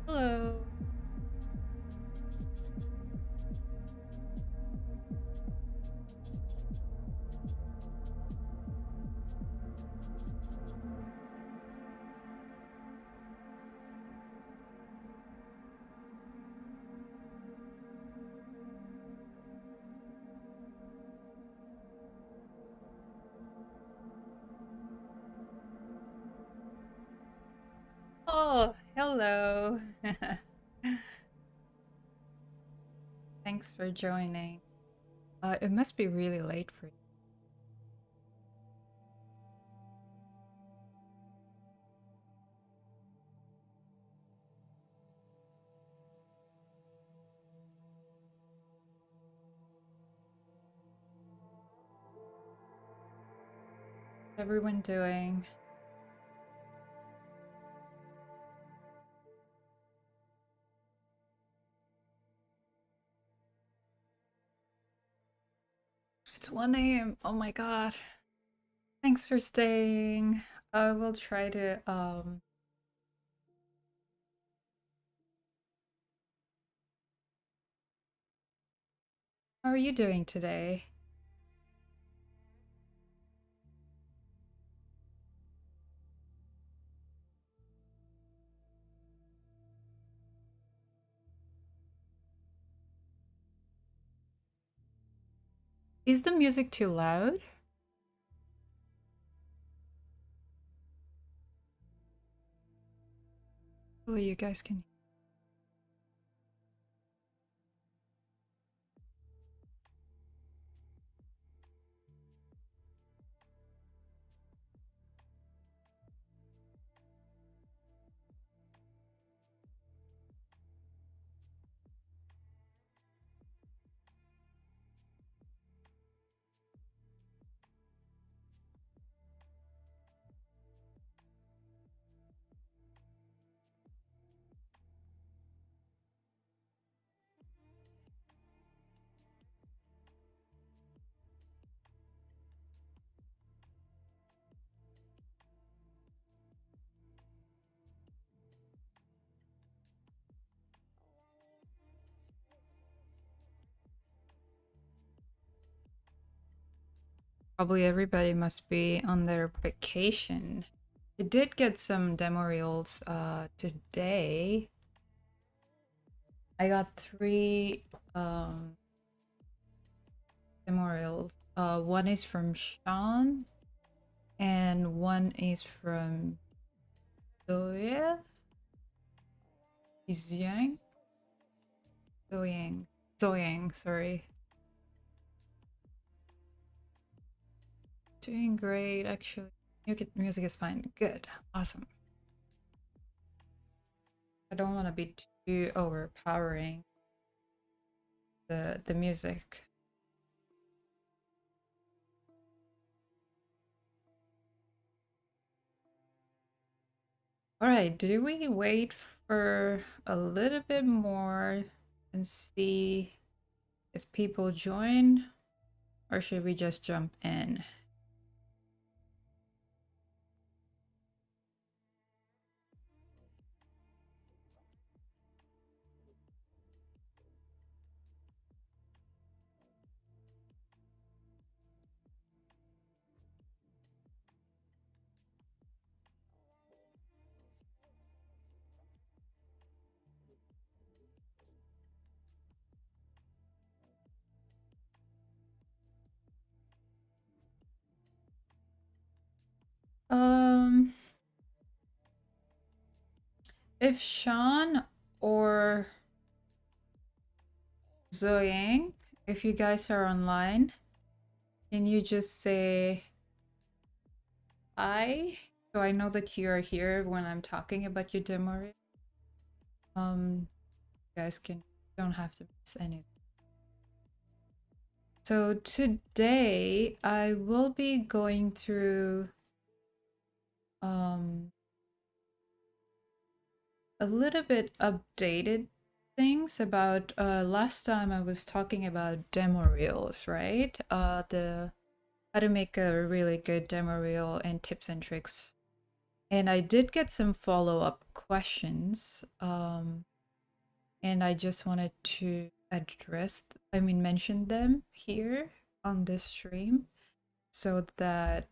Hello. Oh, hello. Thanks for joining. It must be really late for you. How's everyone doing? It's 1 a.m. Oh my god. Thanks for staying. I will try to How are you doing today? Is the music too loud? Well, you guys can. Probably everybody must be on their vacation. I did get some demo reels today. I got 3 demo reels. One is from Sean and one is from Zoe. Zhang? Zoyang. Zoyang, sorry. Doing great, actually. Music is fine. Good. Awesome. I don't want to be too overpowering the music. All right, do we wait for a little bit more and see if people join, or should we just jump in? Um, if Sean or Zoyang, if you guys are online, can you just say hi so I know that you are here when I'm talking about your demo reel? You guys don't have to miss anything. So today I will be going through um a little bit updated things about last time I was talking about demo reels, right? The how to make a really good demo reel and tips and tricks. And I did get some follow-up questions. And I just wanted to mention them here on this stream so that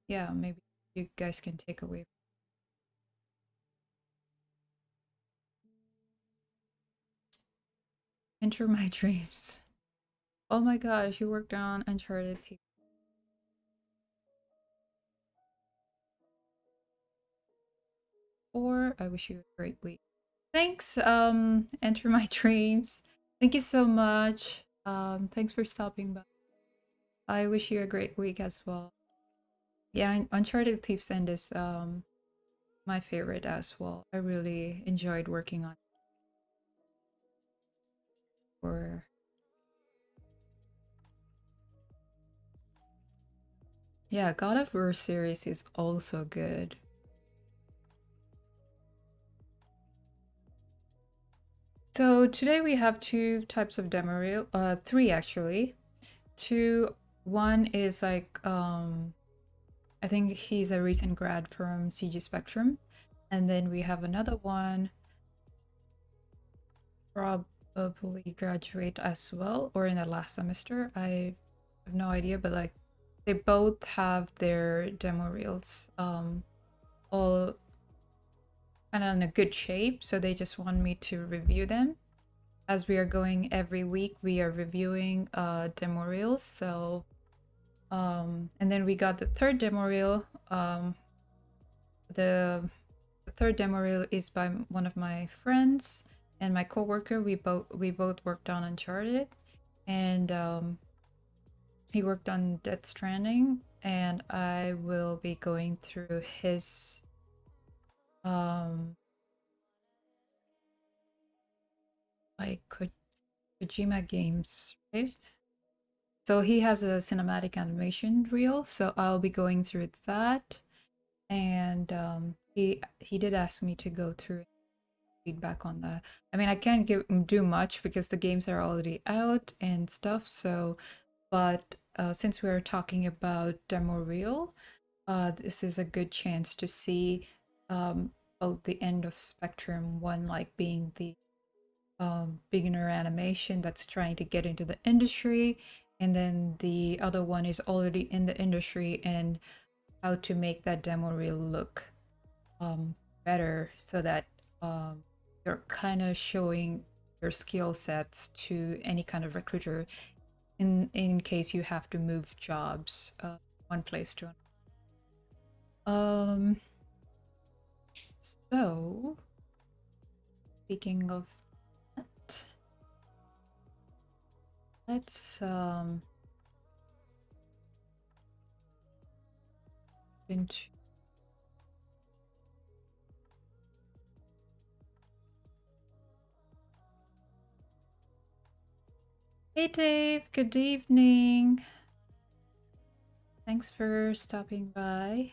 yeah, maybe you guys can take away. Enter my dreams. Oh my gosh, you worked on Uncharted. Or I wish you a great week. Thanks, Enter My Dreams. Thank you so much. Thanks for stopping by. I wish you a great week as well. Yeah, Uncharted Thief's End is my favorite as well. I really enjoyed working on it for yeah, God of War series is also good. So today we have two types of demo reel, three actually. One is like I think he's a recent grad from CG Spectrum, and then we have another one probably graduate as well or in the last semester. I have no idea, but like they both have their demo reels all kind of in a good shape, so they just want me to review them. As we are going every week, we are reviewing demo reels. So and then we got the third demo reel. The third demo reel is by one of my friends and my coworker. We both worked on Uncharted, and he worked on Death Stranding, and I will be going through his like Kojima games, right? So he has a cinematic animation reel, so I'll be going through that, and he did ask me to go through feedback on that. I mean, I can't do much because the games are already out and stuff. So, but since we're talking about demo reel, this is a good chance to see both the end of spectrum. One like being the beginner animation that's trying to get into the industry, and then the other one is already in the industry and how to make that demo reel look better so that you're kind of showing your skill sets to any kind of recruiter in case you have to move jobs one place to another. So speaking of that, let's into hey Dave, good evening. Thanks for stopping by.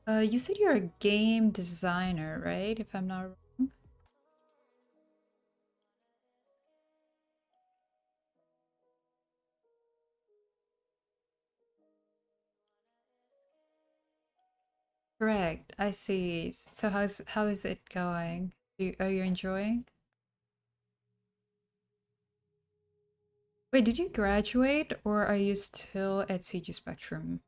You said you're a game designer, right? If I'm not wrong. Correct. I see. So how is it going? Are you enjoying? Wait, did you graduate or are you still at CG Spectrum?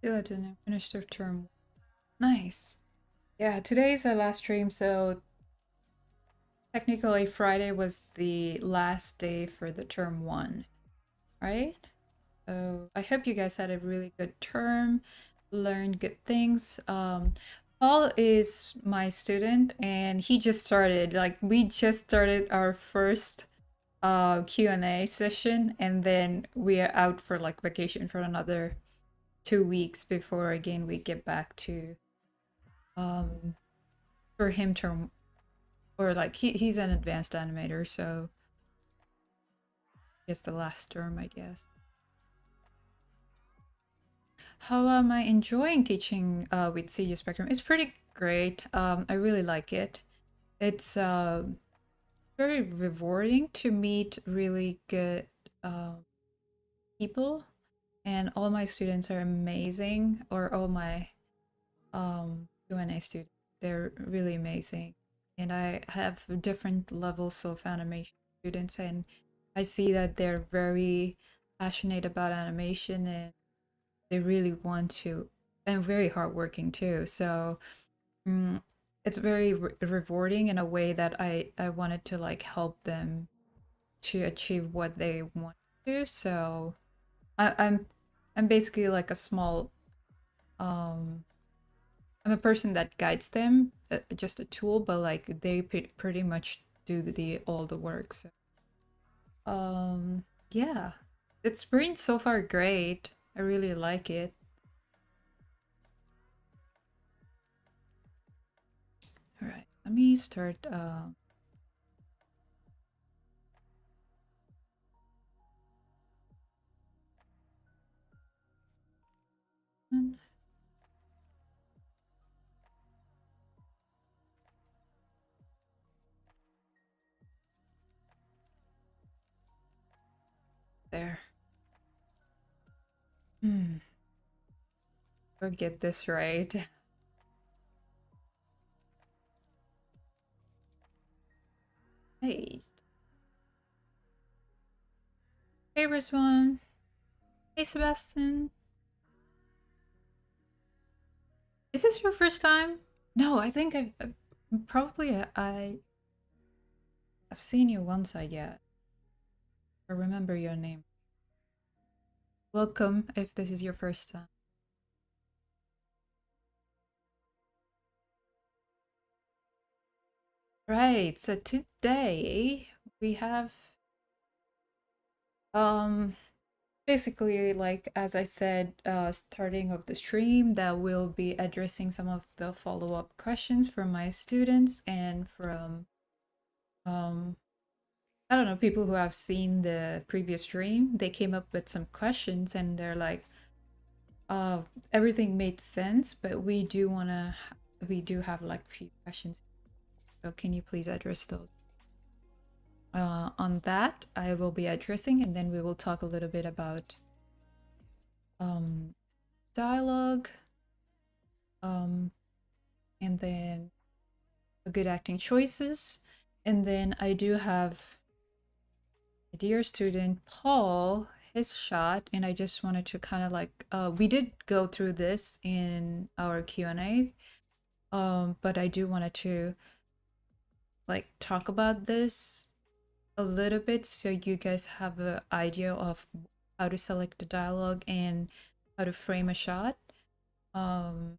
Still at the finished their term. Nice. Yeah, today's our last stream, so technically Friday was the last day for the term one, right? So I hope you guys had a really good term, learned good things. Paul is my student and he just started, like we just started our first Q&A session, and then we are out for like vacation for another 2 weeks before again we get back to um for him to, or like he's an advanced animator, so it's the last term, I guess. How am I enjoying teaching with CG Spectrum? It's pretty great. I really like it. It's very rewarding to meet really good uh, people, and all my students are amazing, or all my Q&A students. They're really amazing. And I have different levels of animation students, and I see that they're very passionate about animation and they really want to, and very hardworking too. So mm, it's very rewarding in a way that I wanted to like help them to achieve what they want to. So I'm basically like a small um I'm a person that guides them, just a tool, but like they pretty much do the all the work. So yeah, it's been so far great. I really like it. All right, let me start. There. Hmm. I'll get this right. Hey, hey, Rizwan. Hey, Sebastian. Is this your first time? No, I think I've probably I've seen you once. I yet. I remember your name. Welcome if this is your first time. Right. So today we have um basically, like as I said, starting of the stream, that will be addressing some of the follow-up questions from my students and from um I don't know, people who have seen the previous stream. They came up with some questions and they're like, uh everything made sense, but we do have like few questions. So can you please address those? On that, I will be addressing, and then we will talk a little bit about um, dialogue, um, and then good acting choices. And then I do have a dear student, Paul, his shot, and I just wanted to kind of like, we did go through this in our Q&A, but I do wanted to like talk about this a little bit so you guys have an idea of how to select the dialogue and how to frame a shot. Um,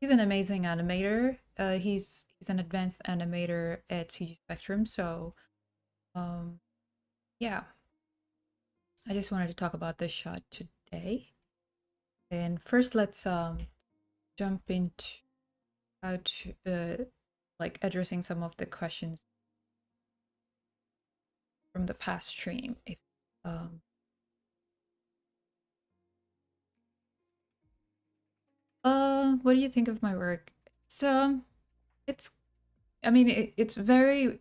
he's an amazing animator. He's an advanced animator at CG Spectrum. So um, yeah, I just wanted to talk about this shot today. And first, let's jump into how to like addressing some of the questions from the past stream. If um, what do you think of my work? It's I mean it's very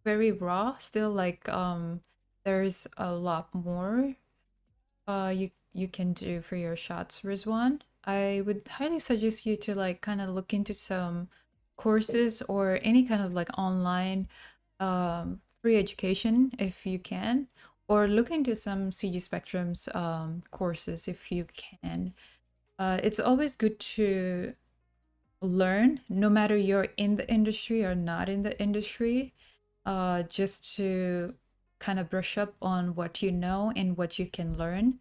very raw still, like there's a lot more you can do for your shots, Rizwan. I would highly suggest you to like kind of look into some courses or any kind of like online free education if you can, or look into some CG Spectrum's courses if you can. It's always good to learn, no matter you're in the industry or not in the industry, just to kind of brush up on what you know and what you can learn.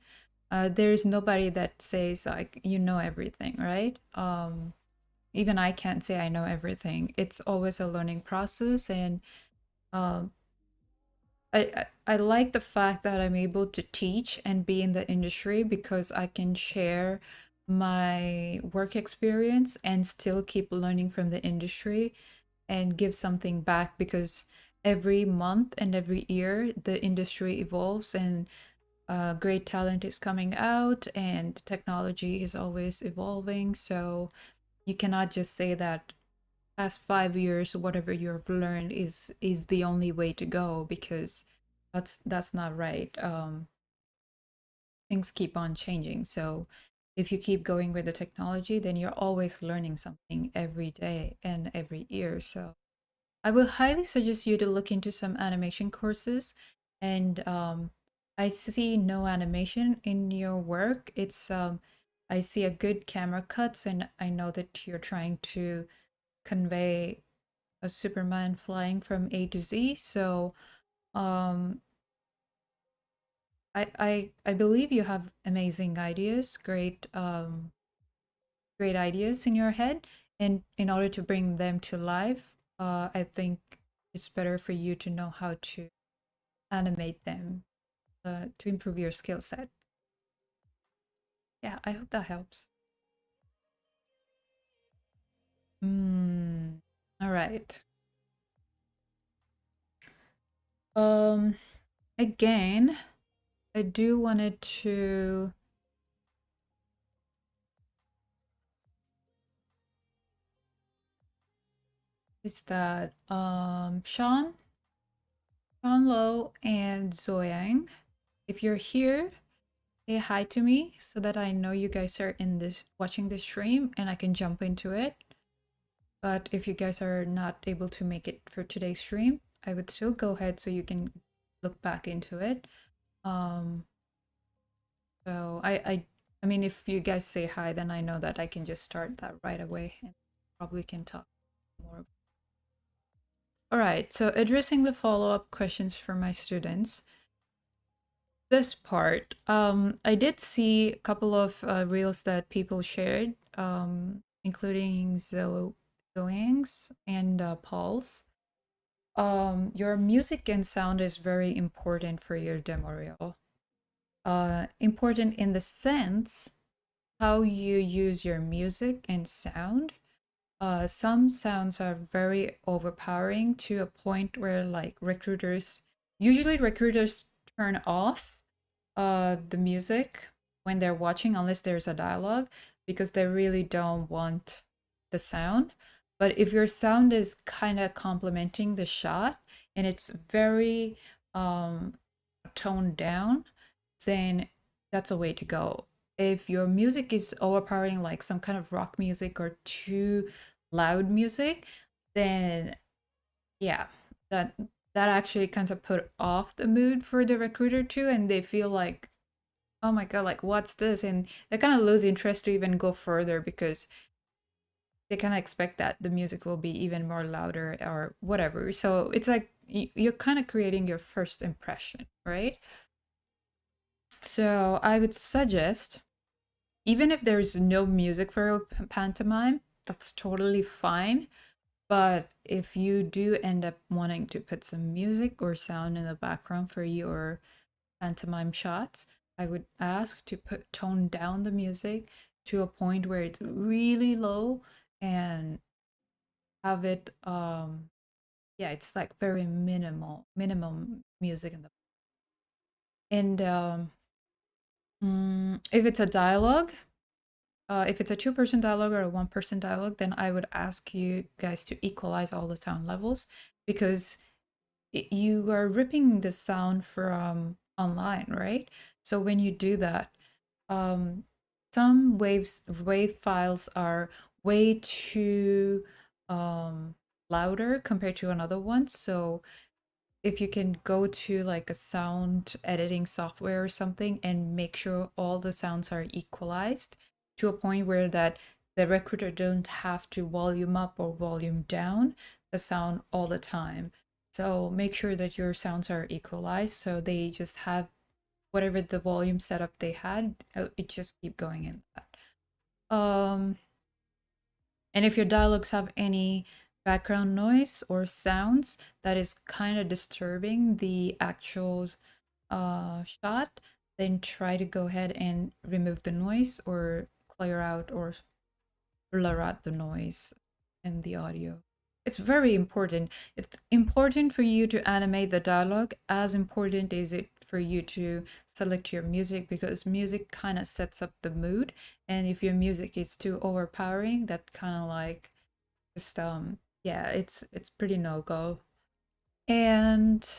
There's nobody that says like you know everything, right? Even I can't say I know everything. It's always a learning process, and um, I like the fact that I'm able to teach and be in the industry because I can share my work experience and still keep learning from the industry and give something back because every month and every year the industry evolves and great talent is coming out and technology is always evolving. So you cannot just say that past 5 years whatever you've learned is the only way to go because that's not right. Things keep on changing, so if you keep going with the technology then you're always learning something every day and every year. So I would highly suggest you to look into some animation courses. And I see no animation in your work. I see a good camera cuts, and I know that you're trying to convey a Superman flying from A to Z. So um, I believe you have amazing ideas, great ideas in your head. And in order to bring them to life, I think it's better for you to know how to animate them to improve your skill set. Yeah, I hope that helps. Mm, all right. Um, Again, I do wanted to is that Sean Low and Zoyang. If you're here, say hi to me so that I know you guys are in this watching this stream and I can jump into it. But if you guys are not able to make it for today's stream, I would still go ahead so you can look back into it. Um, so I mean, if you guys say hi, then I know that I can just start that right away and probably can talk more. All right, so addressing the follow-up questions for my students. This part, I did see a couple of reels that people shared, including Zoang's and Paul's. Your music and sound is very important for your demo reel. Important in the sense how you use your music and sound. Some sounds are very overpowering to a point where like usually recruiters turn off the music when they're watching unless there's a dialogue because they really don't want the sound. But if your sound is kind of complementing the shot and it's very toned down, then that's a way to go. If your music is overpowering, like some kind of rock music or too loud music, then yeah, that that actually kind of put off the mood for the recruiter too, and they feel like, oh my god, like what's this? And they kind of lose interest to even go further because they kind of expect that the music will be even more louder or whatever. So it's like you're kind of creating your first impression, right? So I would suggest, even if there's no music for a pantomime, that's totally fine. But if you do end up wanting to put some music or sound in the background for your pantomime shots, I would ask to tone down the music to a point where it's really low and have it yeah, it's like very minimum music in the and if it's a dialogue, if it's a two-person dialogue or a one-person dialogue, then I would ask you guys to equalize all the sound levels because you are ripping the sound from online, right? So when you do that, um, some wave files are way too um, louder compared to another one. So if you can go to like a sound editing software or something and make sure all the sounds are equalized to a point where that the recruiter don't have to volume up or volume down the sound all the time. So make sure that your sounds are equalized so they just have whatever the volume setup they had, it just keep going in that. And if your dialogues have any background noise or sounds that is kind of disturbing the actual shot, then try to go ahead and remove the noise or clear out or blur out the noise in the audio. It's very important. It's important for you to animate the dialogue, as important is it for you to select your music, because music kind of sets up the mood. And if your music is too overpowering, that kind of like just yeah, it's pretty no go. And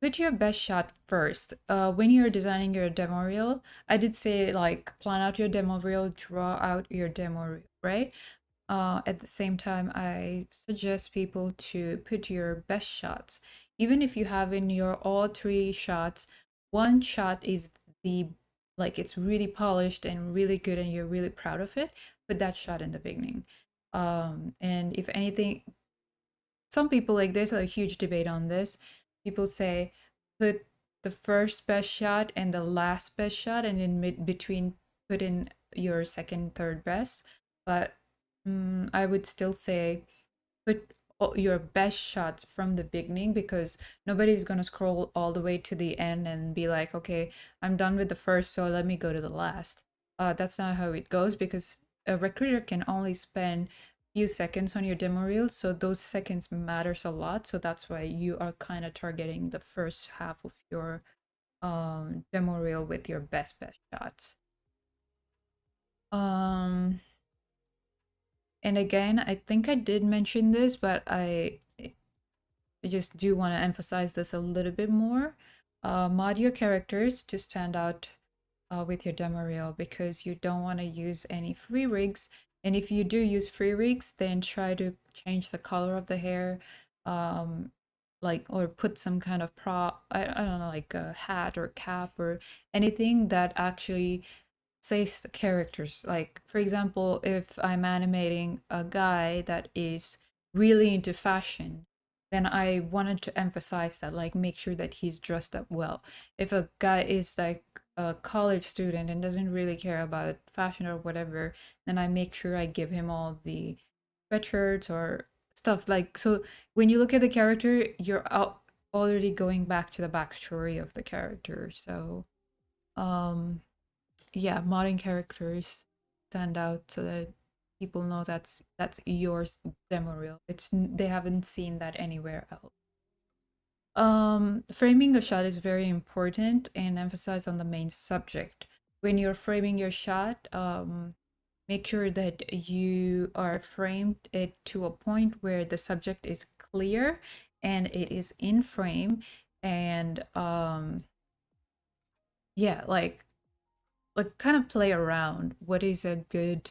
put your best shot first. When you're designing your demo reel, I did say like plan out your demo reel, draw out your demo reel, right? At the same time, I suggest people to put your best shots. Even if you have in your all three shots, one shot is the like it's really polished and really good and you're really proud of it, put that shot in the beginning. And if anything, some people like there's a huge debate on this. People say put the first best shot and the last best shot, and in between put in your second, third best. But I would still say put your best shots from the beginning, because nobody's going to scroll all the way to the end and be like, okay, I'm done with the first, so let me go to the last. That's not how it goes, because a recruiter can only spend few seconds on your demo reel, so those seconds matters a lot. So that's why you are kind of targeting the first half of your demo reel with your best shots. um and again, I think I did mention this, but I just do want to emphasize this a little bit more. Mod your characters to stand out with your demo reel, because you don't want to use any free rigs. And if you do use free rigs, then try to change the color of the hair, um, like, or put some kind of I don't know, like a hat or cap or anything that actually says the characters. Like, for example, if I'm animating a guy that is really into fashion, then I wanted to emphasize that, like, make sure that he's dressed up well. If a guy is like a college student and doesn't really care about fashion or whatever, then I make sure I give him all the sweatshirts or stuff. Like, so when you look at the character, you're already going back to the backstory of the character. So, um, yeah, modern characters stand out so that people know that's yours demo reel. They haven't seen that anywhere else. Framing a shot is very important, and emphasize on the main subject. When you're framing your shot, make sure that you are framed it to a point where the subject is clear and it is in frame. And yeah, like kind of play around what is a good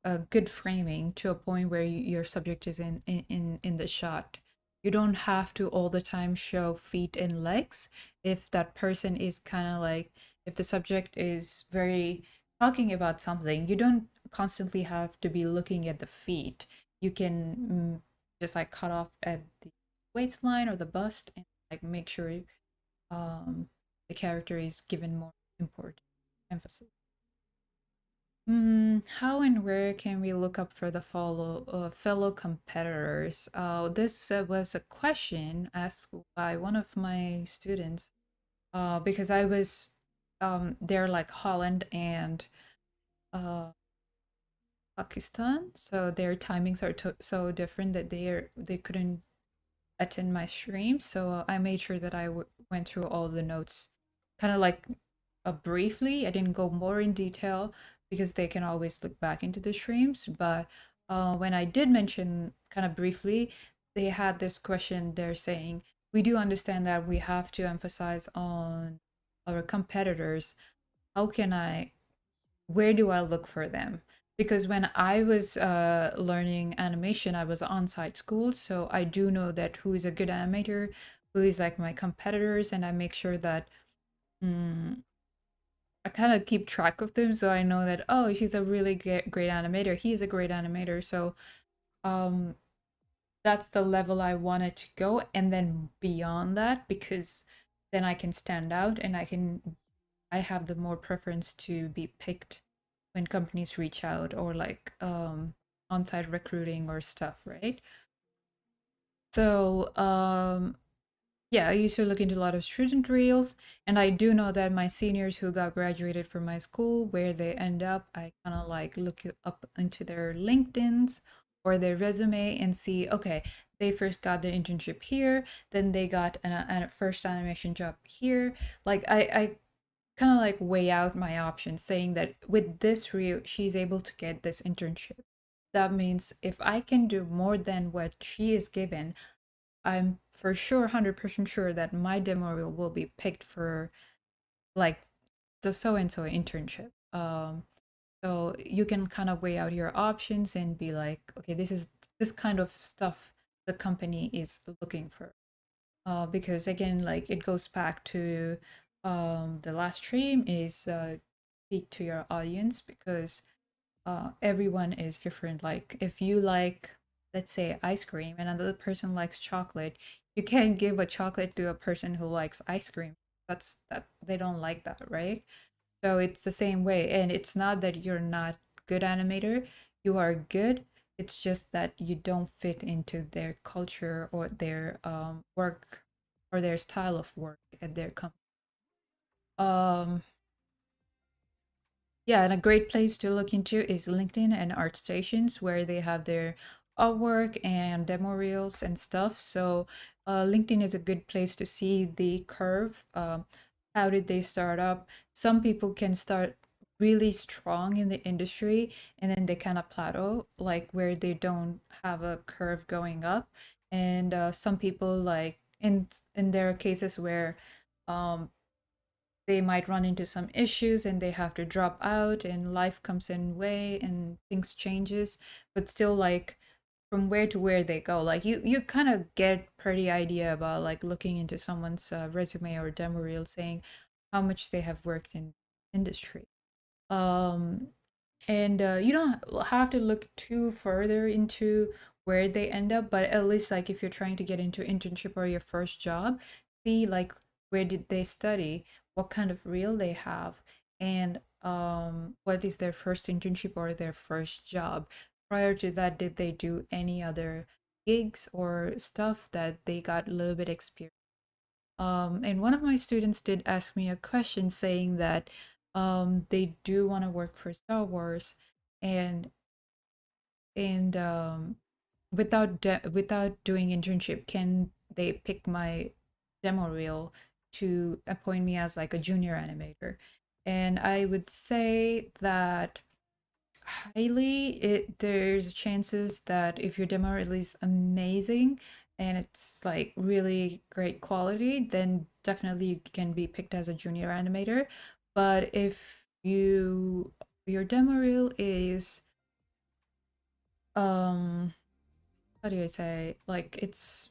a good framing to a point where your subject is in the shot. You don't have to all the time show feet and legs. If that person is kind of like, if the subject is very talking about something, you don't constantly have to be looking at the feet. You can just like cut off at the waistline or the bust and like make sure the character is given more important emphasis. How and where can we look up for the fellow competitors? This was a question asked by one of my students. Because I was, they're like Holland and uh, Pakistan, so their timings are so different that they couldn't attend my stream. So I made sure that I went through all the notes, kind of like briefly. I didn't go more in detail because they can always look back into the streams. But when I did mention kind of briefly, they had this question. They're saying, we do understand that we have to emphasize on our competitors. How can I, where do I look for them? Because when I was learning animation, I was on-site school, so I do know that who is a good animator, who is like my competitors, and I make sure that mm, I kind of keep track of them, so I know that, oh, she's a really great animator. He's a great animator. So um that's the level I wanted to go, and then beyond that, because then I can stand out and I have the more preference to be picked when companies reach out, or like on-site recruiting or stuff, right? So yeah, I used to look into a lot of student reels, and I do know that my seniors who got graduated from my school, where they end up, I kind of like look up into their LinkedIn's or their resume and see, okay, they first got their internship here, then they got a first animation job here. Like I kind of like weigh out my options, saying that with this reel, she's able to get this internship. That means if I can do more than what she is given, I'm for sure 100% sure that my demo reel will be picked for like the so and so internship. So you can kind of weigh out your options and be like, okay, this is this kind of stuff the company is looking for. Because again, like it goes back to the last stream is speak to your audience, because everyone is different. Like if you like, let's say, ice cream and another person likes chocolate, you can't give a chocolate to a person who likes ice cream. That they don't like that, right? So it's the same way. And it's not that you're not good animator, you are good. It's just that you don't fit into their culture or their work or their style of work at their company. Um Yeah, and a great place to look into is LinkedIn and ArtStations, where they have their artwork and demo reels and stuff. So, LinkedIn is a good place to see the curve. How did they start up? Some people can start really strong in the industry, and then they kind of plateau, like where they don't have a curve going up. And some people like, and there are cases where um, they might run into some issues and they have to drop out, and life comes in way and things changes, but still, like, from where to where they go, like you kind of get pretty idea about like looking into someone's resume or demo reel, saying how much they have worked in industry. um and you don't have to look too further into where they end up, but at least, like, if you're trying to get into internship or your first job, see like where did they study, what kind of reel they have, and what is their first internship or their first job. Prior to that, did they do any other gigs or stuff that they got a little bit experience. And one of my students did ask me a question, saying that they do want to work for Star Wars, and and without doing internship, can they pick my demo reel to appoint me as like a junior animator? And I would say that highly, it there's chances that if your demo release amazing and it's like really great quality, then definitely you can be picked as a junior animator. But if your demo reel is um how do I say, like it's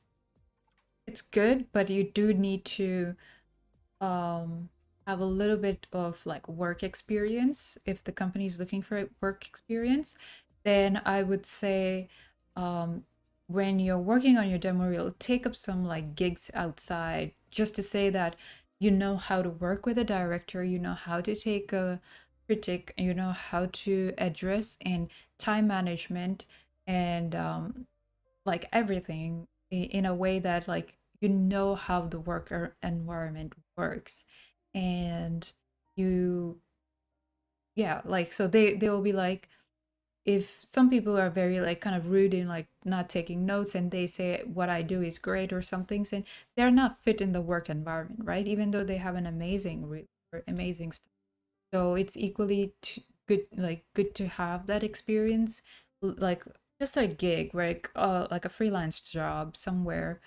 good, but you do need to um have a little bit of like work experience. If the company is looking for work experience, then I would say um when you're working on your demo reel, take up some like gigs outside, just to say that you know how to work with a director, you know how to take a critic, you know how to address and time management, and like everything in a way that, like, you know how the environment works. And you yeah, like, so they will be like, if some people are very like kind of rude and like not taking notes, and they say what I do is great or something, and they're not fit in the work environment, right? Even though they have an amazing or amazing stuff. So it's equally good, like good to have that experience, like just a gig, like a freelance job somewhere.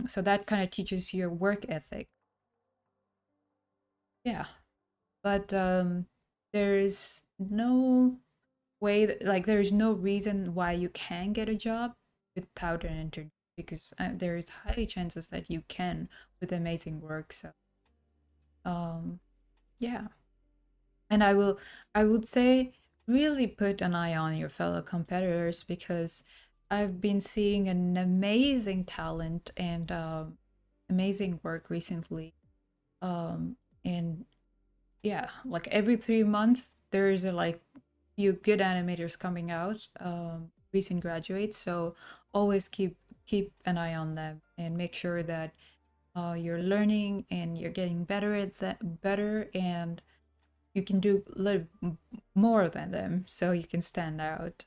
So that kind of teaches your work ethic. Yeah, but there's no way that, like, there's no reason why you can get a job without an internship, because there is highly chances that you can with amazing work. So um yeah. And I would say really put an eye on your fellow competitors because I've been seeing an amazing talent and amazing work recently. Um, and yeah, like every 3 months, there's a like few good animators coming out, recent graduates. So always keep an eye on them and make sure that you're learning and you're getting better at that better and you can do a little more than them so you can stand out.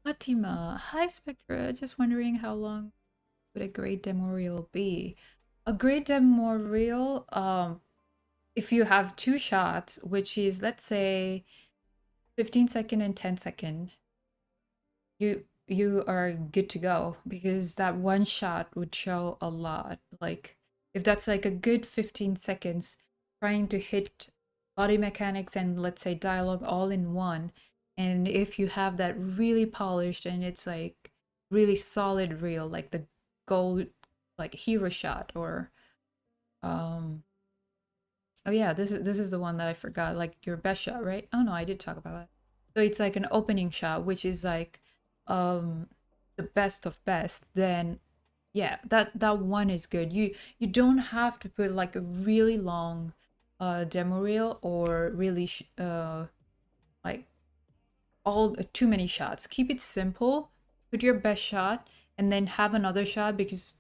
Fatima, hi Spectra. Just wondering how long would a great demo reel be? A great demo reel, if you have two shots, which is let's say 15-second and 10-second, you are good to go because that one shot would show a lot. Like if that's like a good 15 seconds trying to hit body mechanics and let's say dialogue all in one, and if you have that really polished and it's like really solid reel like the gold like hero shot or um oh yeah, this is the one that I forgot, like your best shot, right? Oh no, I did talk about that. So it's like an opening shot, which is like um the best of best. Then yeah, that one is good. You don't have to put like a really long demo reel or really like all too many shots. Keep it simple. Put your best shot and then have another shot because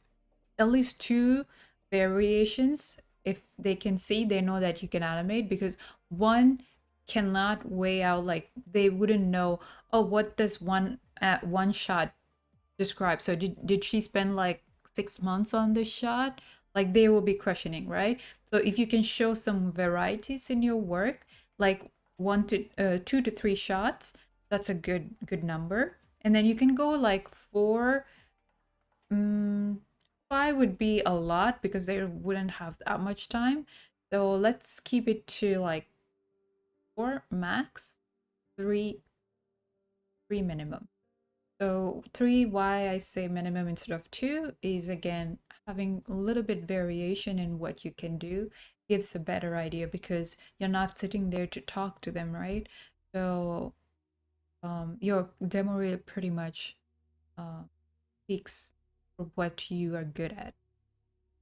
at least two variations, if they can see they know that you can animate because one cannot weigh out like they wouldn't know, oh, what does one shot describe. So did she spend like 6 months on this shot? Like they will be questioning, right? So if you can show some varieties in your work, like 2 to 3 shots, that's a good number. And then you can go like four. Mm, 5 would be a lot because they wouldn't have that much time. So let's keep it to like 4 max, 3 3 minimum. So 3, why I say minimum instead of 2 is again having a little bit variation in what you can do gives a better idea because you're not sitting there to talk to them, right? So your demo reel pretty much uh, speaks for what you are good at.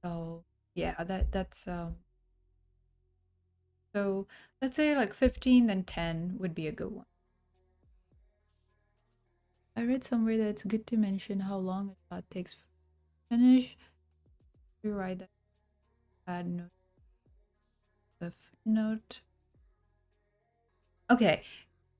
So yeah, that's so let's say like 15 then 10 would be a good one. I read somewhere that it's good to mention how long a shot takes to finish. You write that add note the footnote. Okay,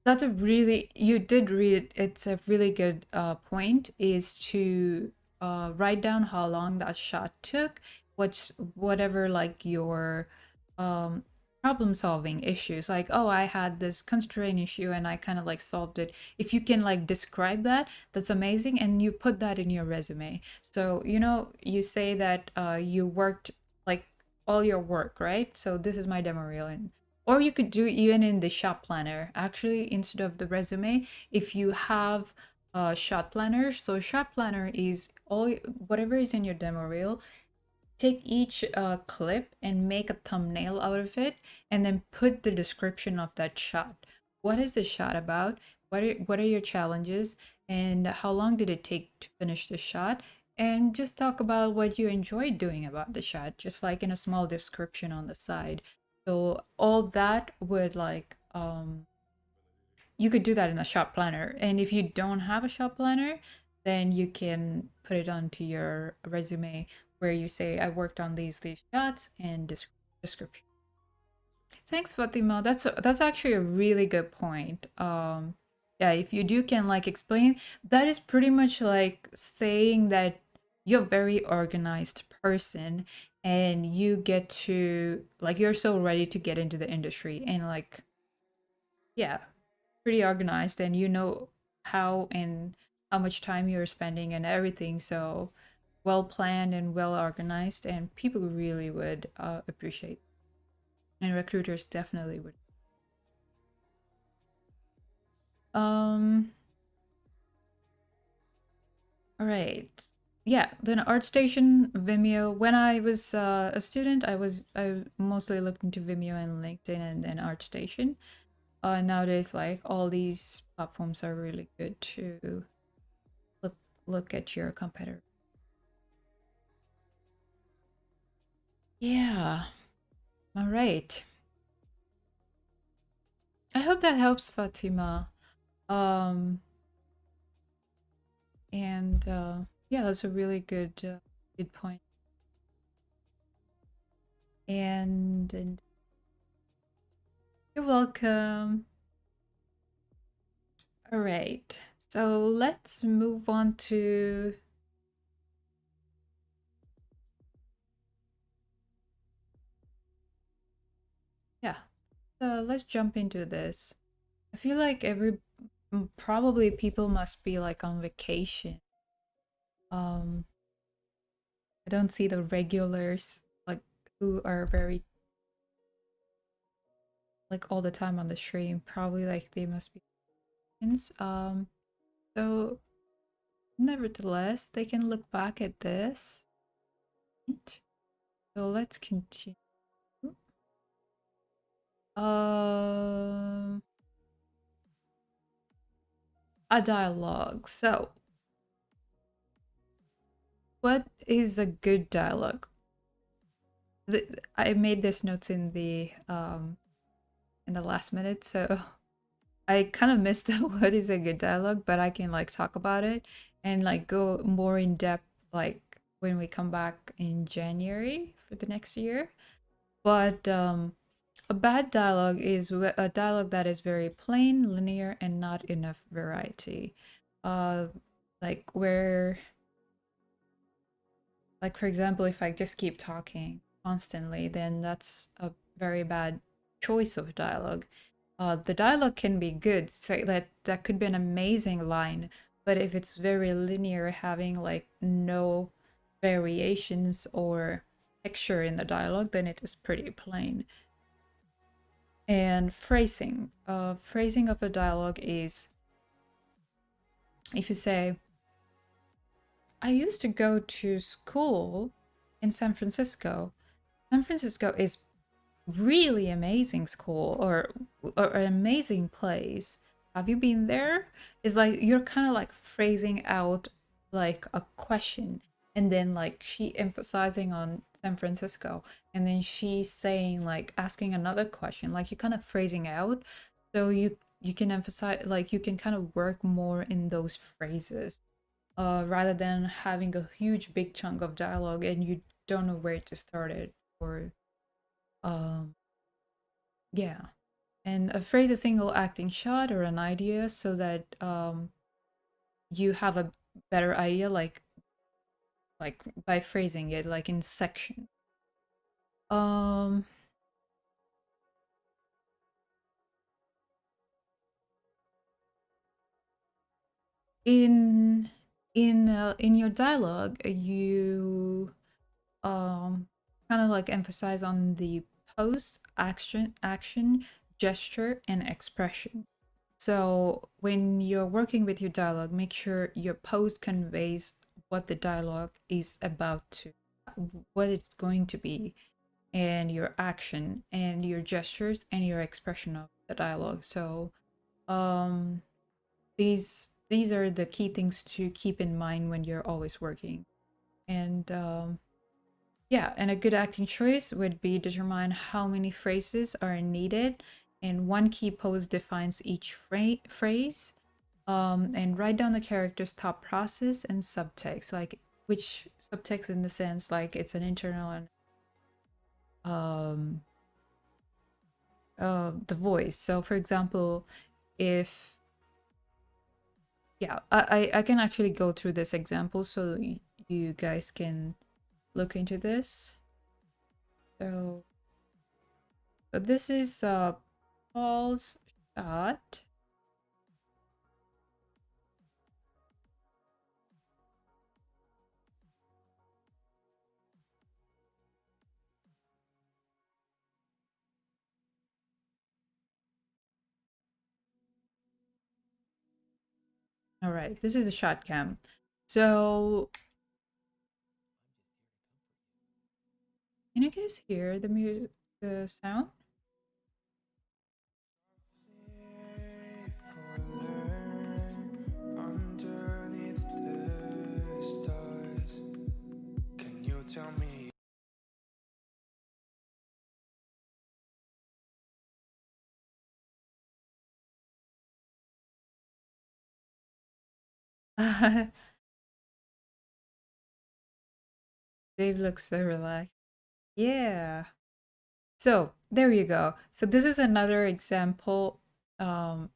that's a really you did read it. It's a really good point is to write down how long that shot took, what's whatever like your um problem solving issues like oh I had this constraint issue and I kind of like solved it. If you can like describe that, that's amazing and you put that in your resume. So you know you say that you worked like all your work, right? So this is my demo reel and or you could do even in the shot planner. Actually, instead of the resume, if you have a shot planner, so shot planner is all whatever is in your demo reel. Take each clip and make a thumbnail out of it, and then put the description of that shot. What is the shot about? What are your challenges? And how long did it take to finish the shot? And just talk about what you enjoyed doing about the shot, just like in a small description on the side. So all that would like you could do that in a shot planner. And if you don't have a shot planner, then you can put it onto your resume where you say I worked on these shots and description. Thanks, Fatima. That's actually a really good point. Yeah, if you do can like explain, that is pretty much like saying that you're a very organized person and you get to like you're so ready to get into the industry and like yeah, pretty organized and you know how and how much time you're spending and everything. So well planned and well organized, and people really would appreciate. And recruiters definitely would. Um. All right. Yeah, then ArtStation, Vimeo. When I was a student, I mostly looked into Vimeo and LinkedIn and then ArtStation. Nowadays, like all these platforms are really good to look look at your competitor. Yeah. All right. I hope that helps, Fatima. Um, and yeah, that's a really good point. And you're welcome. All right. So let's move on to yeah. So let's jump into this. I feel like probably people must be like on vacation. Um, I don't see the regulars like who are very like all the time on the stream. Probably like they must be friends. So nevertheless, they can look back at this. So let's continue. Um, a dialogue. So, what is a good dialogue? I made this notes in the last minute, so I kind of missed the what is a good dialogue, but I can like talk about it and like go more in depth like when we come back in January for the next year. But a bad dialogue is a dialogue that is very plain, linear, and not enough variety. Uh, like where, like for example, if I just keep talking constantly, then that's a very bad choice of dialogue. The dialogue can be good, so that could be an amazing line, but if it's very linear, having like no variations or texture in the dialogue, then it is pretty plain. And phrasing. Phrasing of a dialogue is if you say, I used to go to school in San Francisco. San Francisco is really amazing school or an amazing place. Have you been there? It's like you're kind of like phrasing out like a question and then like she emphasizing on San Francisco and then she's saying like asking another question like you're kind of phrasing out so you can emphasize like you can kind of work more in those phrases rather than having a huge big chunk of dialogue and you don't know where to start it or um yeah. And phrase a single acting shot or an idea so that you have a better idea like by phrasing it like in section. Um in in your dialogue you kind of like emphasize on the pose, action, gesture and expression. So when you're working with your dialogue, make sure your pose conveys what the dialogue is about to, what it's going to be, and your action and your gestures and your expression of the dialogue. So um, these are the key things to keep in mind when you're always working. And yeah, and a good acting choice would be determine how many phrases are needed, and one key pose defines each phrase. And write down the character's thought process and subtext, like which subtext in the sense like it's an internal and um the voice. So for example, if yeah, I can actually go through this example so you guys can look into this. So, so this is Paul's shot. All right, this is a shot cam. So Can you guys hear the sound? Underneath the stars, can you tell me? Dave looks so relaxed. Yeah. So there you go. So this is another example. Um,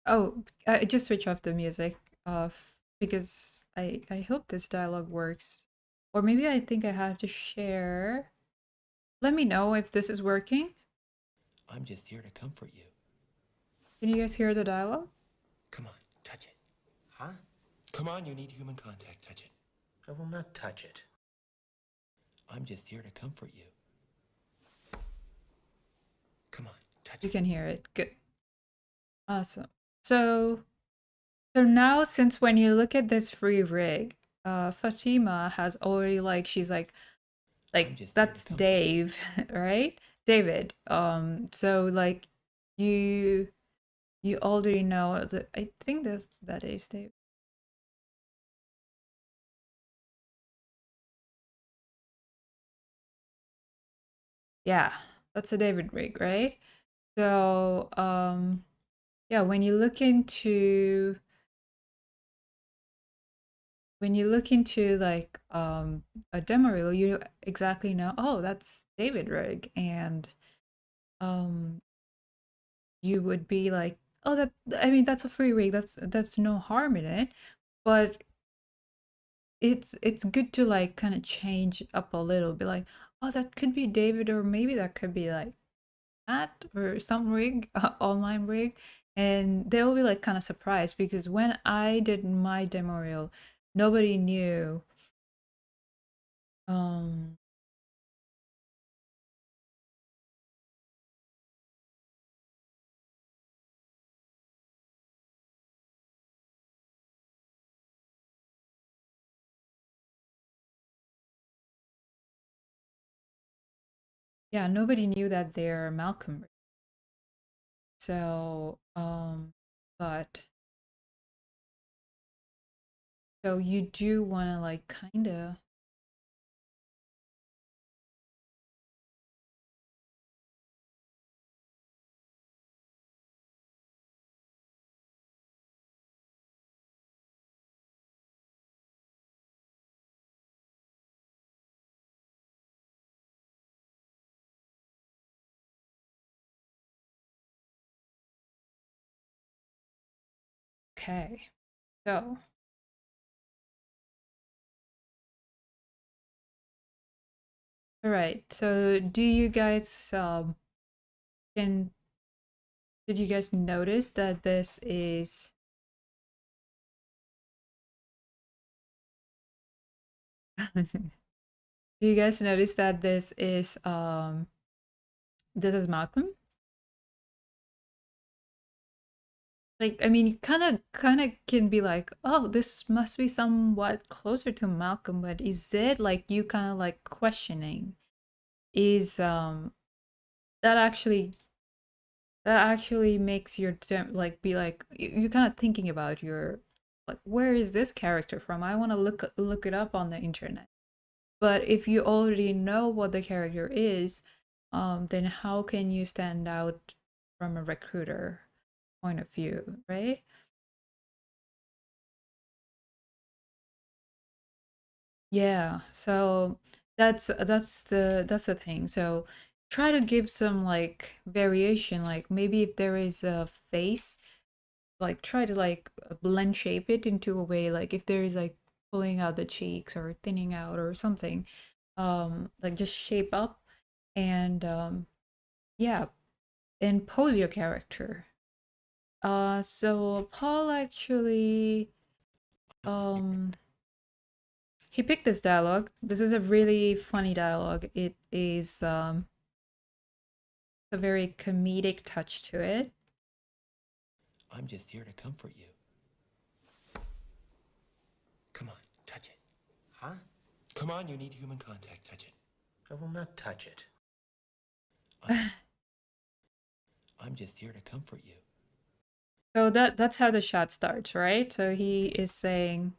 oh, I just switch off the music because I hope this dialogue works. Or maybe I think I have to share. Let me know if this is working. I'm just here to comfort you. Can you guys hear the dialogue? Come on, touch it. Huh? Come on, you need human contact. Touch it. I will not touch it. I'm just here to comfort you. Come on, touch You it. can hear it. Good. Awesome. So now since when you look at this free rig, Fatima has already she's I'm just here to that's comfort you. Dave, right? David. So you you already know that I think that is Dave. Yeah, that's a David rig, right? So yeah, when you look into a demo reel, you exactly know, oh, that's David rig, and um you would be like, oh, that I mean that's a free rig, that's no harm in it, but it's good to kind of change up a little bit, like, oh, that could be David, or maybe that could be like Matt or some rig, online rig, and they'll be like kind of surprised because when I did my demo reel, nobody knew. um yeah, nobody knew that they're Malcolm. So but so you do want to kind of. Okay, so all right, so do you guys can did you guys notice that this is do you guys notice that this is Malcolm? Like, I mean, you kind of can be like, oh, this must be somewhat closer to Malcolm, but is it like you kind of questioning? Is that actually that actually makes your be like you're kind of thinking about your like, where is this character from? I want to look it up on the internet. But if you already know what the character is, then how can you stand out from a recruiter point of view, right? Yeah, so that's the thing. So try to give some variation, like maybe if there is a face, try to blend shape it into a way, like if there is pulling out the cheeks or thinning out or something, just shape up and yeah, and pose your character. So Paul actually um he picked this dialogue. This is a really funny dialogue. It is a very comedic touch to it. I'm just here to comfort you. Come on, touch it. Huh? Come on, you need human contact. Touch it. I will not touch it. I'm just here to comfort you. So that's how the shot starts, right? So he is saying,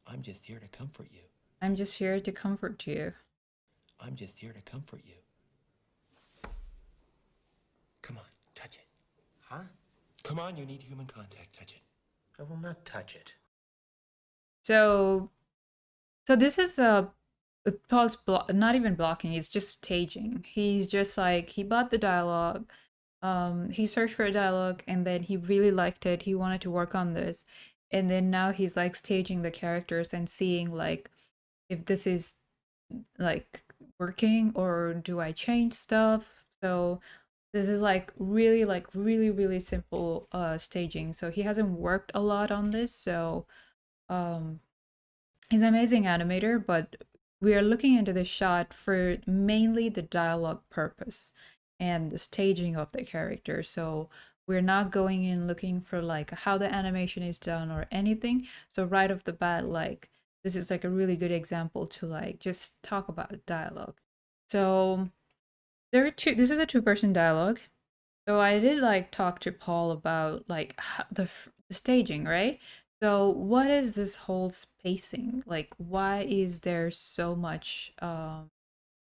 I'm just here to comfort you. I'm just here to comfort you. I'm just here to comfort you. Come on, touch it. Huh? Come on, you need human contact. Touch it. I will not touch it. So this is Paul's not even blocking, it's just staging. He's just like, he bought the dialogue, he searched for a dialogue, and then he really liked it, he wanted to work on this, and then now he's like staging the characters and seeing like if this is like working or do I change stuff. So this is like really simple staging. So he hasn't worked a lot on this, so um he's an amazing animator, but we are looking into the shot for mainly the dialogue purpose and the staging of the character. So we're not going in looking for like how the animation is done or anything. So right off the bat, like this is like a really good example to like just talk about dialogue. So there are two. This is a two-person dialogue. So I did like talk to Paul about like the staging, right? So what is this whole spacing? Like why is there so much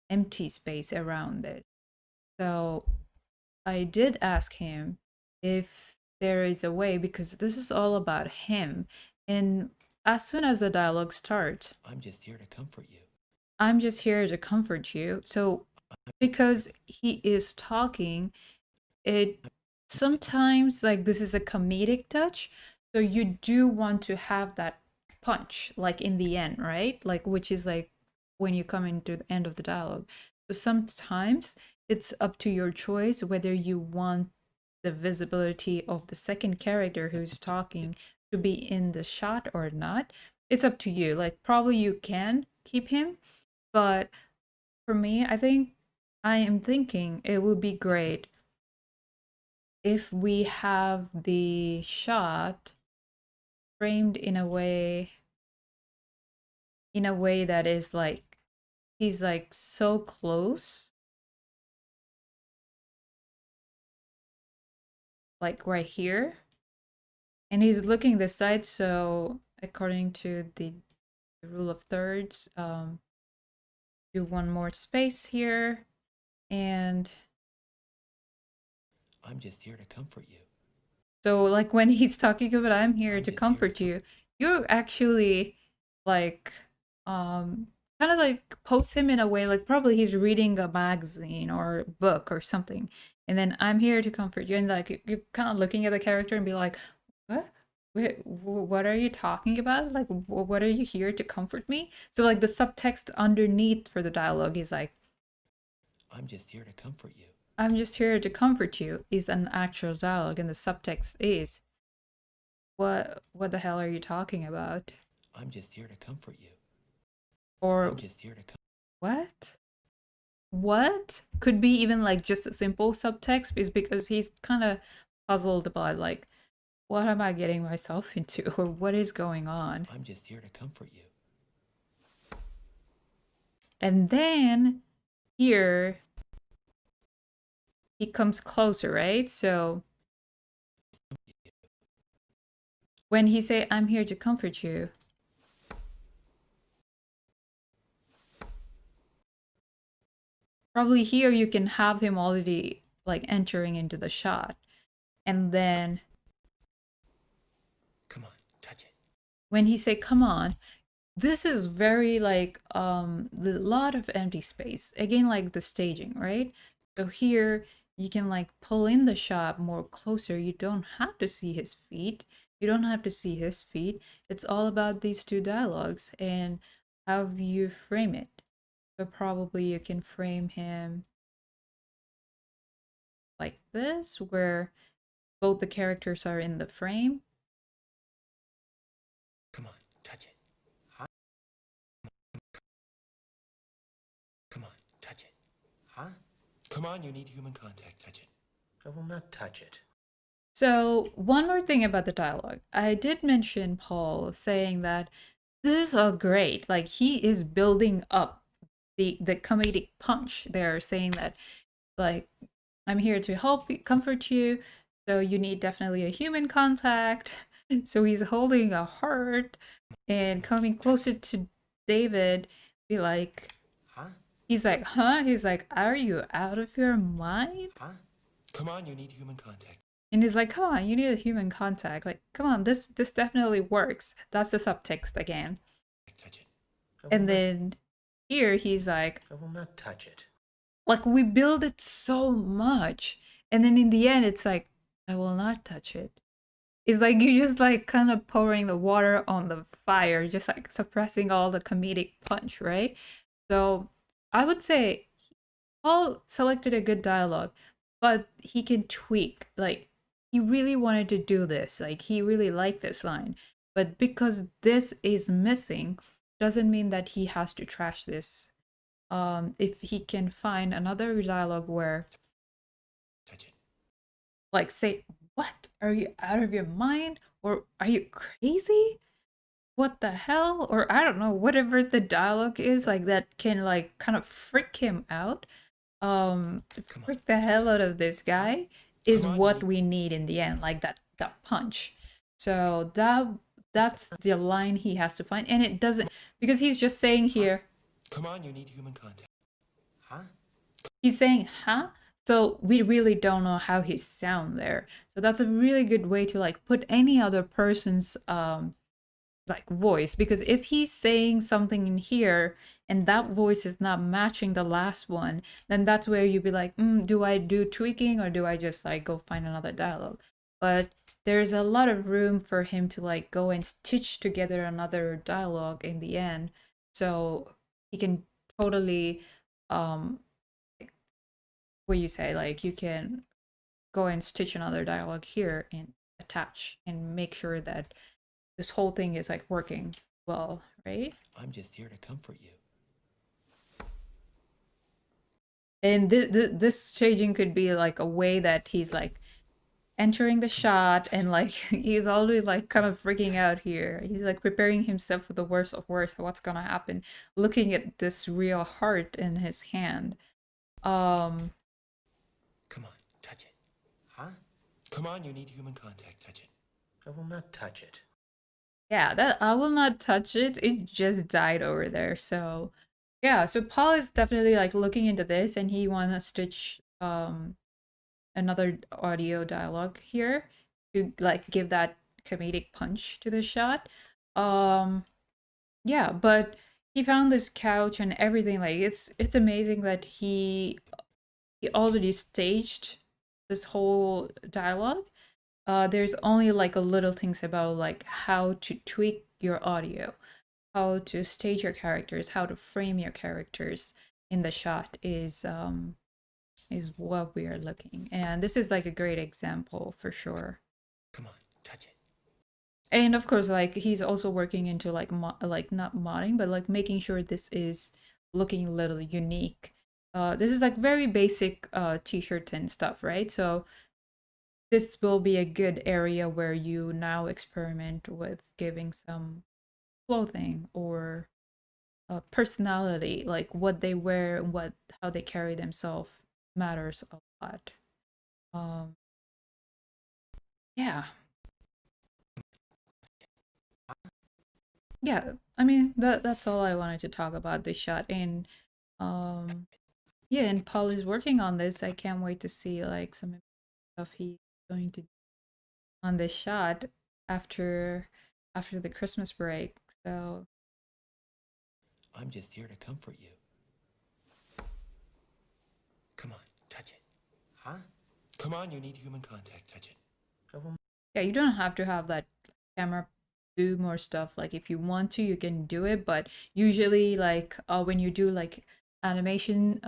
empty space around it? So I did ask him if there is a way, because this is all about him. And as soon as the dialogue starts, I'm just here to comfort you. I'm just here to comfort you. So because he is talking, it sometimes like this is a comedic touch, so you do want to have that punch like in the end, right? Like which is like when you come into the end of the dialogue. So sometimes it's up to your choice whether you want the visibility of the second character who's talking to be in the shot or not. It's up to you. Like probably you can keep him, but for me, I am thinking it would be great if we have the shot framed in a way that is like he's like so close, like right here, and he's looking this side. So according to the rule of thirds, do one more space here, and I'm just here to comfort you. so like when he's talking about I'm here I'm to just here to comfort you, you're actually like kind of like post him in a way like probably he's reading a magazine or book or something. And then I'm here to comfort you, and like you're kind of looking at the character and be like, "What? What are you talking about? Like what are you here to comfort me?" So like the subtext underneath for the dialogue is like, I'm just here to comfort you. I'm just here to comfort you is an actual dialogue, and the subtext is, what the hell are you talking about? I'm just here to comfort you. Or I'm just here to what? What? Could be even like just a simple subtext, is because he's kind of puzzled about like what am I getting myself into or what is going on. I'm just here to comfort you. And then here he comes closer, right? So when he say I'm here to comfort you, probably here you can have him already like entering into the shot. And then Come on, touch it. when he say come on, this is very like a lot of empty space. Again, like the staging, right? So here you can like pull in the shot more closer. You don't have to see his feet. You don't have to see his feet. It's all about these two dialogues and how you frame it. So probably you can frame him like this, where both the characters are in the frame. Come on, touch it. Huh? Come on, touch it. Huh? Come on, you need human contact. Touch it. I will not touch it. So, one more thing about the dialogue. I did mention Paul saying that this is all great. Like, he is building up the comedic punch. They're saying that like, I'm here to help you, comfort you, so you need definitely a human contact. So he's holding a heart and coming closer to David, be like, Huh? he's like, huh? He's like, are you out of your mind? Huh? Come on, you need human contact. And he's like, come on, you need a human contact. Like, come on, this definitely works. That's the subtext again. Touch it. And then here he's like, I will not touch it. like we build it so much, and then in the end it's like, I will not touch it. It's like you just like kind of pouring the water on the fire, just like suppressing all the comedic punch, right? So I would say Paul selected a good dialogue, but he can tweak. Like he really wanted to do this. Like he really liked this line. But because this is missing, doesn't mean that he has to trash this. If he can find another dialogue where Touch it. like say, what? Are you out of your mind? Or are you crazy? What the hell? Or I don't know, whatever the dialogue is, like that can like kind of freak him out. Come on. Freak the hell out of this guy is Come on, what we need in the end, like that punch. So that's the line he has to find. And it doesn't, because he's just saying here, Come on, you need human contact. Huh? he's saying, huh? So we really don't know how he sound there. So that's a really good way to like put any other person's like voice, because if he's saying something in here and that voice is not matching the last one, then that's where you'd be like, do I do tweaking or do I just like go find another dialogue? But there's a lot of room for him to like go and stitch together another dialogue in the end, so he can totally like, what you say, like you can go and stitch another dialogue here and attach and make sure that this whole thing is like working well, right? I'm just here to comfort you. And this staging could be like a way that he's like entering the shot and like he's already like kind of freaking out here. He's like preparing himself for the worst of worst, what's gonna happen, looking at this real heart in his hand. Um, Come on, touch it. Huh? Come on, you need human contact. Touch it. I will not touch it. yeah, that I will not touch it. It just died over there. So yeah, so Paul is definitely like looking into this and he wanna stitch another audio dialogue here to like give that comedic punch to the shot. Um yeah, but he found this couch and everything. Like it's amazing that he already staged this whole dialogue. There's only like a little things about like how to tweak your audio, how to stage your characters, how to frame your characters in the shot is what we are looking. And this is like a great example for sure. Come on, touch it. And of course, like he's also working into like like not modding, but like making sure this is looking a little unique. This is like very basic t-shirt and stuff, right? So this will be a good area where you now experiment with giving some clothing or personality, like what they wear and what how they carry themselves matters a lot. Um, yeah, yeah. I mean that's all I wanted to talk about this shot. And um, yeah, and Paul is working on this. I can't wait to see like some stuff he's going to do on this shot after the Christmas break. So I'm just here to comfort you. Come on, touch it. Huh? Come on, you need human contact. Touch it. I will. yeah, you don't have to have that camera do more stuff. Like if you want to, you can do it. But usually, like when you do like animation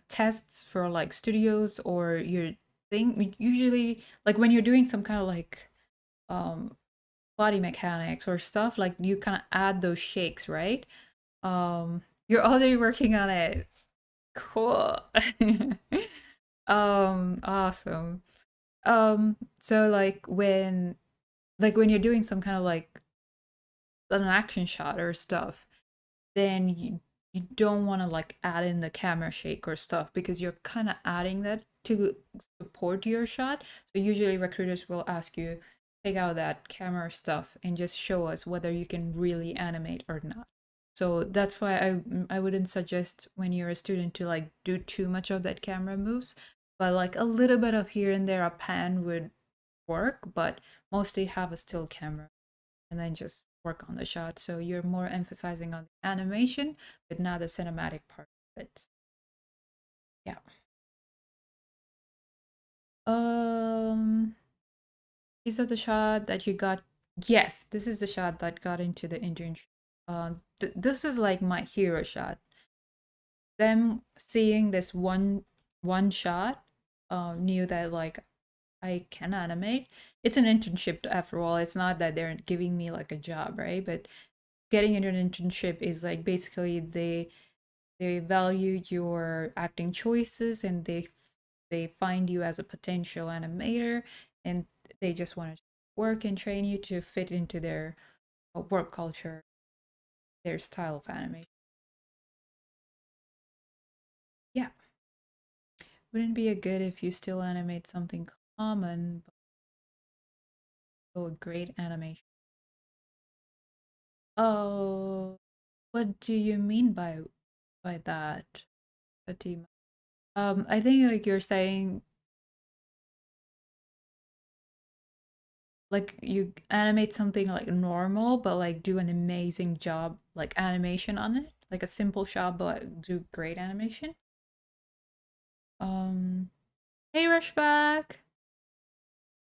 tests for like studios or your thing, usually like when you're doing some kind of like um body mechanics or stuff, like you kind of add those shakes, right? You're already working on it. Cool. Awesome. So like when you're doing some kind of like an action shot or stuff, then you don't want to like add in the camera shake or stuff because you're kind of adding that to support your shot. So usually recruiters will ask you, take out that camera stuff and just show us whether you can really animate or not. So that's why I wouldn't suggest when you're a student to like do too much of that camera moves, but like a little bit of here and there a pan would work, but mostly have a still camera and then just work on the shot. So you're more emphasizing on the animation, but not the cinematic part of it. Yeah. Um, is that the shot that you got? Yes, this is the shot that got into the internship. This is like my hero shot. Them seeing this one shot, knew that like I can animate. It's an internship after all. It's not that they're giving me like a job, right? But getting into an internship is like basically they value your acting choices and they find you as a potential animator and they just want to work and train you to fit into their work culture, their style of animation. Yeah, wouldn't be a good if you still animate something common but a great animation. Oh, what do you mean by that, Fatima? I think like you're saying like you animate something like normal but like do an amazing job like animation on it, like a simple shot but do great animation. um hey Rushback,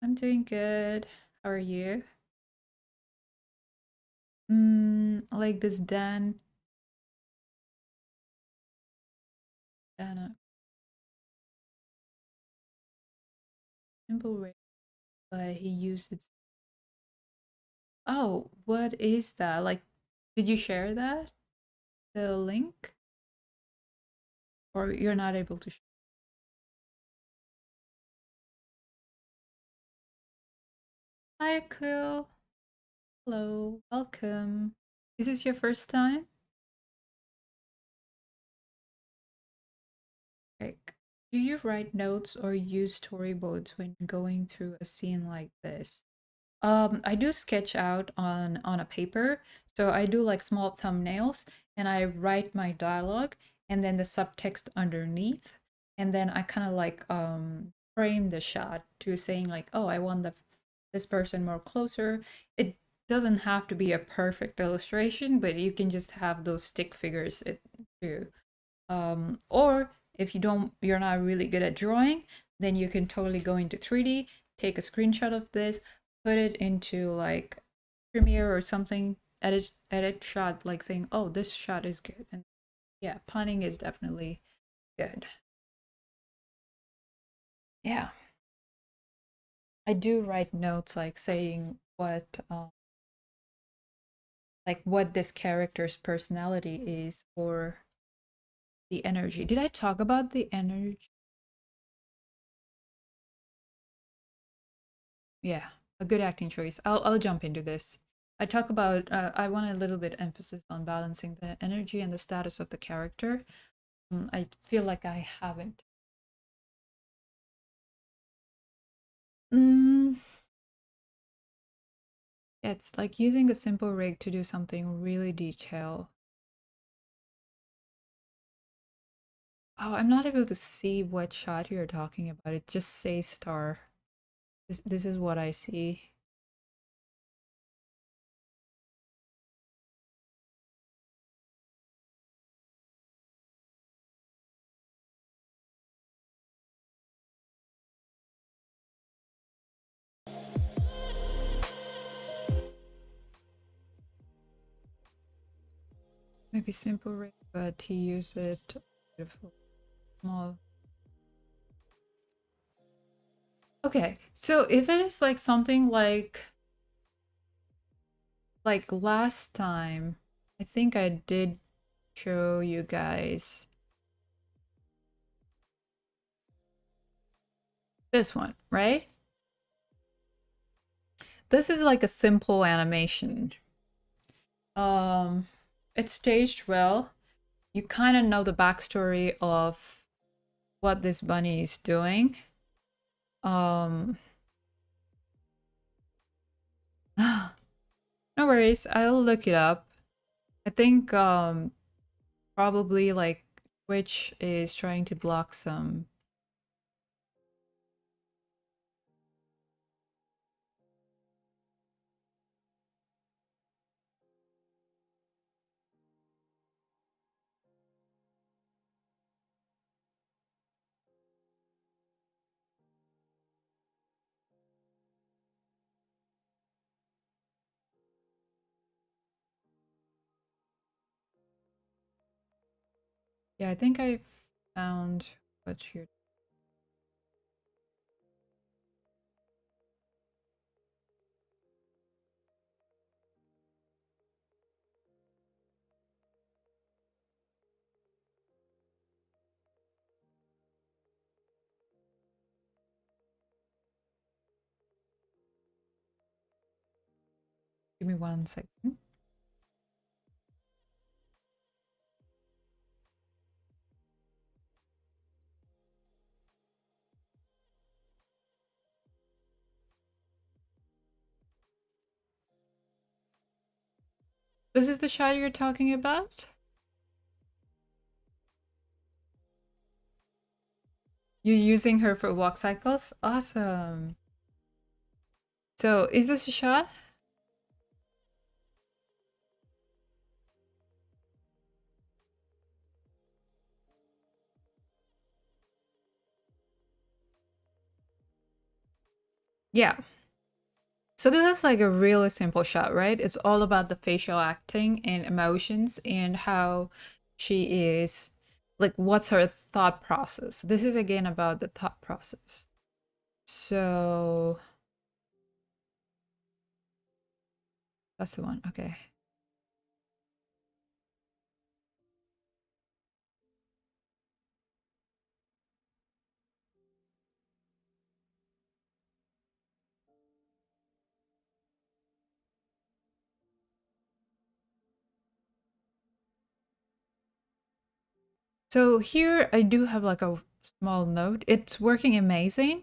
I'm doing good, how are you? Like this Dan simple way but he used it. Oh, what is that, like did you share that, the link, or you're not able to Hi Cool, hello, welcome. Is this your first time? Like, do you write notes or use storyboards when going through a scene like this? I do sketch out on a paper. So I do like small thumbnails and I write my dialogue and then the subtext underneath. And then I kind of like frame the shot to saying like, oh, I want this person more closer. It doesn't have to be a perfect illustration, but you can just have those stick figures too. Or if you're not really good at drawing, then you can totally go into 3D, take a screenshot of this, put it into like Premiere or something, edit shot, like saying, oh, this shot is good. And yeah, planning is definitely good. Yeah. I do write notes like saying what this character's personality is or the energy. Did I talk about the energy? Yeah, a good acting choice. I'll jump into this. I talk about I want a little bit emphasis on balancing the energy and the status of the character. I feel like I haven't. Mm, yeah, it's like using a simple rig to do something really detailed. Oh, I'm not able to see what shot you're talking about. It just says star. This is what I see. Maybe simple rig, but he used it beautiful small. Okay, so if it is like something like last time, I think I did show you guys this one, right? This is like a simple animation. Um, it's staged well. you kind of know the backstory of what this bunny is doing. Um, no worries, I'll look it up. I think probably like Twitch is trying to block some. Yeah, I think I found what you're. Give me 1 second. This is the shot you're talking about? You're using her for walk cycles? Awesome. So, is this a shot? Yeah. So this is like a really simple shot, right? It's all about the facial acting and emotions and how she is, like, what's her thought process. This is again about the thought process. So that's the one. Okay. So here I do have like a small note. It's working amazing,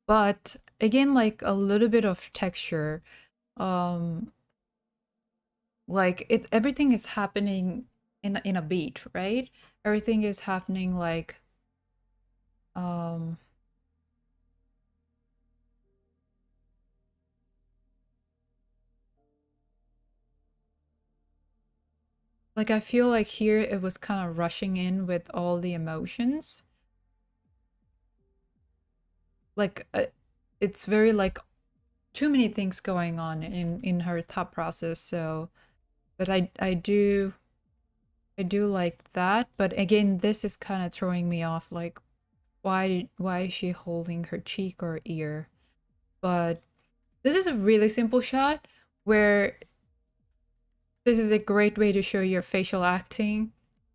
but again, like a little bit of texture. Um, like everything is happening in a beat, right? Everything is happening um like I feel like here it was kind of rushing in with all the emotions. Like it's very like too many things going on in her thought process. So, but I do like that. But again, this is kind of throwing me off. Like, why is she holding her cheek or ear? But this is a really simple shot where this is a great way to show your facial acting.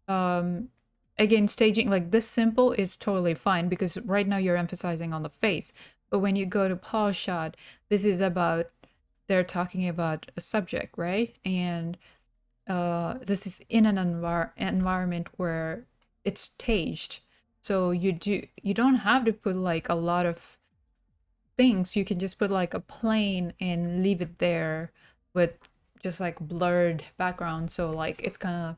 Um, again, staging like this simple is totally fine because right now you're emphasizing on the face. But when you go to pause shot, this is about they're talking about a subject, right? And this is in an environment where it's staged. So you don't have to put like a lot of things. You can just put like a plane and leave it there with just like blurred background. So like it's kind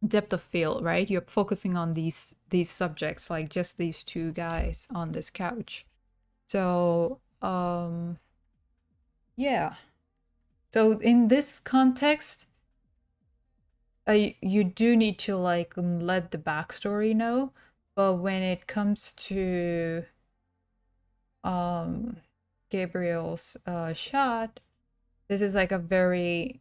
of depth of field, right? You're focusing on these subjects, like just these two guys on this couch. So yeah. So in this context, you do need to like let the backstory know, but when it comes to um Gabriel's shot, this is like a very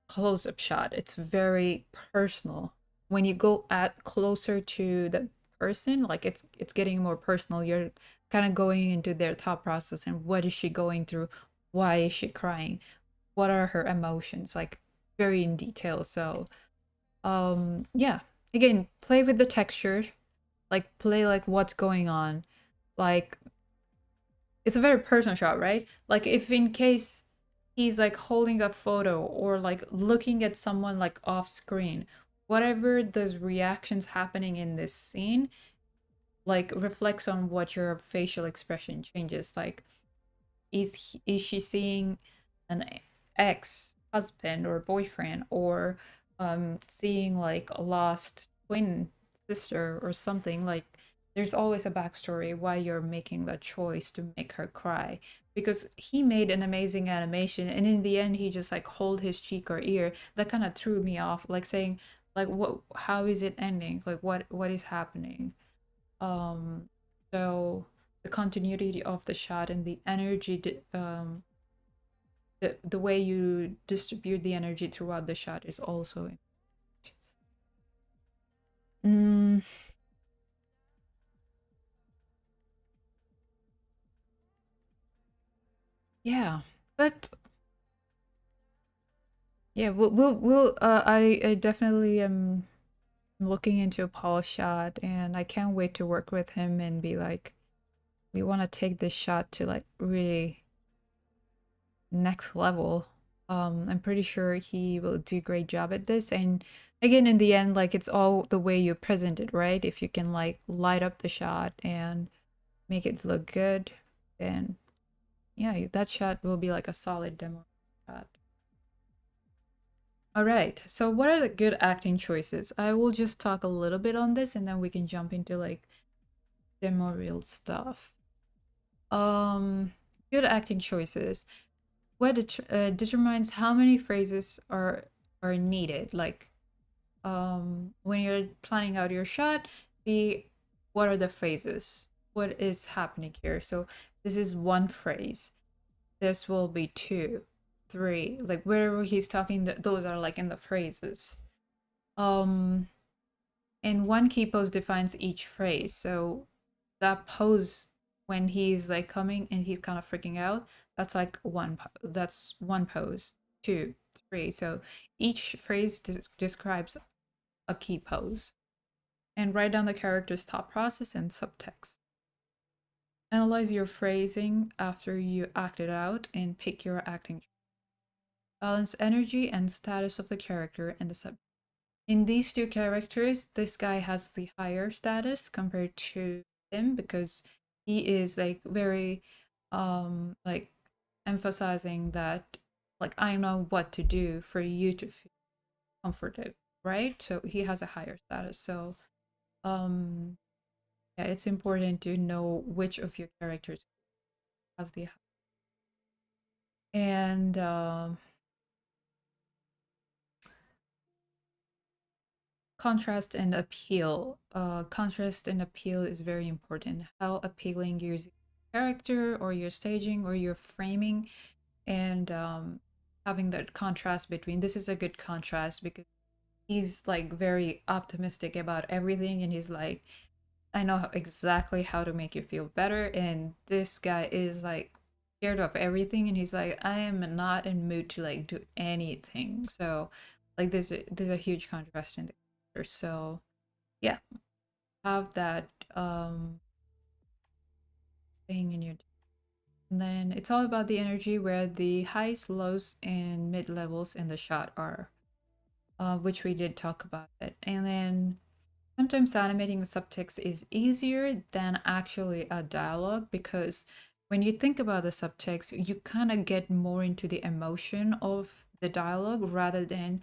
close-up shot. It's very personal. When you go at closer to the person, like it's getting more personal. You're kind of going into their thought process and what is she going through? Why is she crying? What are her emotions? Like very in detail. So yeah. Again, play with the texture. Like play like what's going on. Like it's a very personal shot, right? Like if in case he's like holding a photo or like looking at someone like off screen, whatever the reactions happening in this scene like reflects on what your facial expression changes. Like, is she seeing an ex husband or boyfriend, or seeing like a lost twin sister or something? Like, there's always a backstory why you're making that choice to make her cry, because he made an amazing animation and in the end he just like hold his cheek or ear. That kind of threw me off, like saying like, what, how is it ending, like what is happening? So the continuity of the shot and the energy, the way you distribute the energy throughout the shot is also. Mm, yeah, but yeah, I definitely am looking into a Paul shot, and I can't wait to work with him and be like, we want to take this shot to like really next level. I'm pretty sure he will do a great job at this. And again, in the end, like it's all the way you present it, right? If you can like light up the shot and make it look good, then yeah, that shot will be like a solid demo shot. All right. So what are the good acting choices? I will just talk a little bit on this and then we can jump into like demo real stuff. Um Good acting choices. What determines how many phrases are needed. Like when you're planning out your shot, see what are the phrases, what is happening here. So this is one phrase, this will be two, three, like wherever he's talking, those are like in the phrases. um and one key pose defines each phrase. So that pose when he's like coming and he's kind of freaking out, that's like that's one pose, two, three. So each phrase describes a key pose. And write down the character's thought process and subtext. Analyze your phrasing after you act it out and pick your acting. Balance energy and status of the character and the subject. In these two characters, this guy has the higher status compared to him because he is like very like emphasizing that like I know what to do for you to feel comforted, right? So he has a higher status. So um yeah, it's important to know which of your characters has the and contrast and appeal. Contrast and appeal is very important. How appealing your character or your staging or your framing, and having that contrast between. This is a good contrast because he's like very optimistic about everything, and he's like, I know exactly how to make you feel better. And this guy is like scared of everything, and he's like, I am not in mood to like do anything. So like there's a huge contrast in the character. So yeah, have that thing in your. And then it's all about the energy where the highs, lows, and mid levels in the shot are, which we did talk about it. And then sometimes animating subtext is easier than actually a dialogue because when you think about the subtext, you kind of get more into the emotion of the dialogue rather than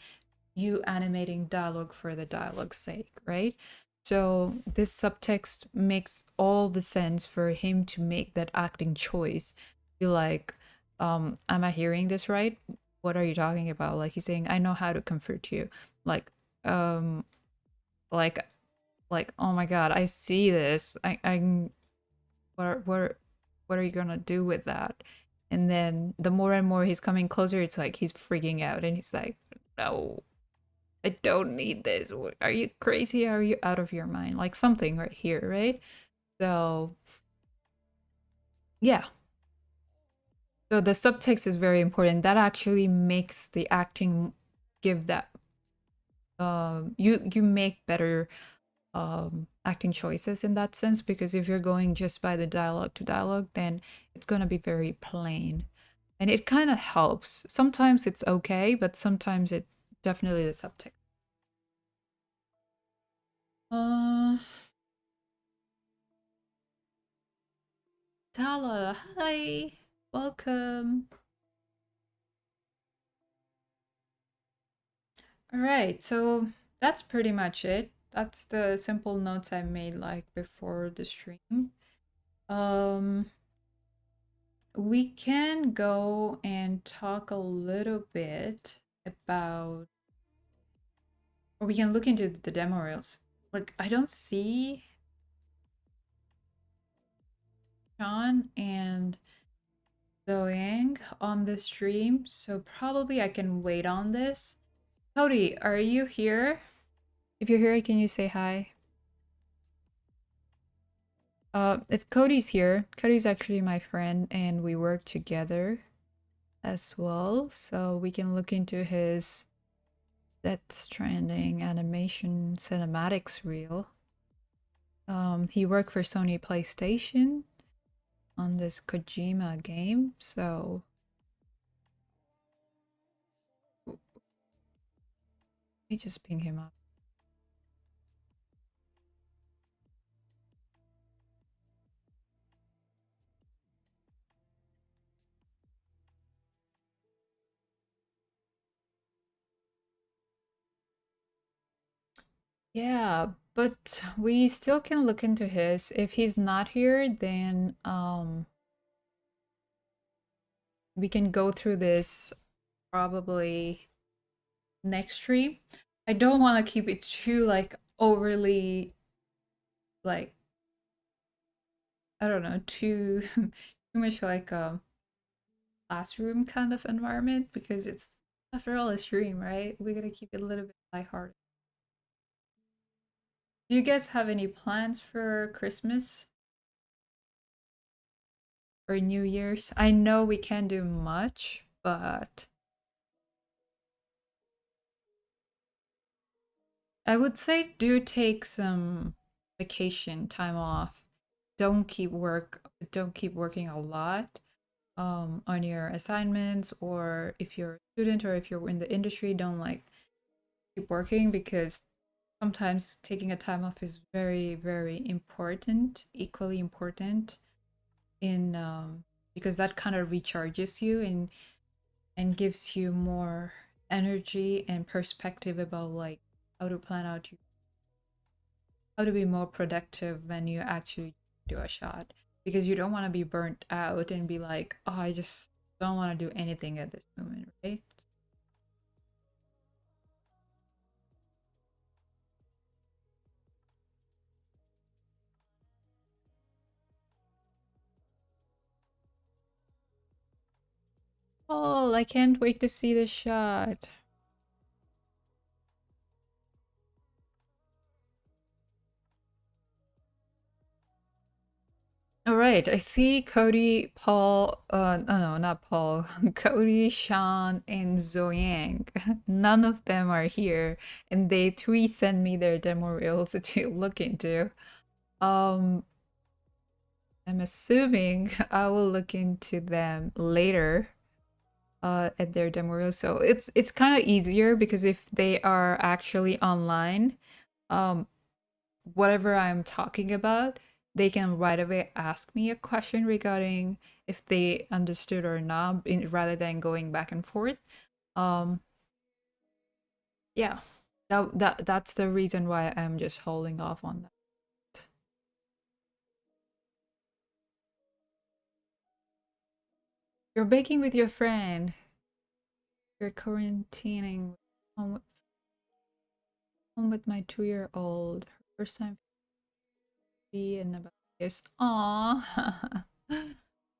you animating dialogue for the dialogue's sake, right? So this subtext makes all the sense for him to make that acting choice. Be like, am I hearing this right? What are you talking about? Like he's saying, I know how to comfort you. Like, um, like oh my god, I see this. I'm what are you gonna do with that? And then the more and more he's coming closer, it's like he's freaking out and he's like, no, I don't need this. Are you crazy? Are you out of your mind? Like something right here, right? So yeah. So the subtext is very important. That actually makes the acting give that you make better acting choices in that sense, because if you're going just by the dialogue to dialogue, then it's going to be very plain, and it kind of helps. Sometimes it's okay, but sometimes it definitely the subtext. Uh, Tala, hi, welcome. All right, so that's pretty much it. That's the simple notes I made like before the stream. Um, we can go and talk a little bit about, or we can look into the demo reels. Like, I don't see Sean and Zoang on the stream, so probably I can wait on this. Cody, are you here? If you're here, can you say hi? If Cody's here, Cody's actually my friend and we work together as well, so we can look into his Death Stranding animation cinematics reel. He worked for Sony PlayStation on this Kojima game, so let me just ping him up. Yeah, but we still can look into his. If he's not here, then we can go through this probably next stream. I don't want to keep it too like overly like I don't know, too too much like a classroom kind of environment because it's after all a stream, right? We gotta keep it a little bit lighthearted. Do you guys have any plans for Christmas or New Year's? I know we can't do much, but I would say do take some vacation time off. Don't keep working a lot on your assignments, or if you're a student or if you're in the industry, don't like keep working because sometimes taking a time off is very, very important, equally important in because that kind of recharges you and gives you more energy and perspective about like how to plan out your how to be more productive when you actually do a shot because you don't want to be burnt out and be like, oh, I just don't want to do anything at this moment, right? Oh, I can't wait to see the shot. All right, I see Cody, Paul, no, not Paul, Cody, Sean, and Zoyang. None of them are here, and they three send me their demo reels to look into. Um, I'm assuming I will look into them later, at their demo reels. So it's kind of easier because if they are actually online, um, whatever I'm talking about, they can right away ask me a question regarding if they understood or not, rather than going back and forth. Um, yeah, that's the reason why I'm just holding off on that. You're baking with your friend. You're quarantining home, home with my 2-year-old. First time be in about years. Aww.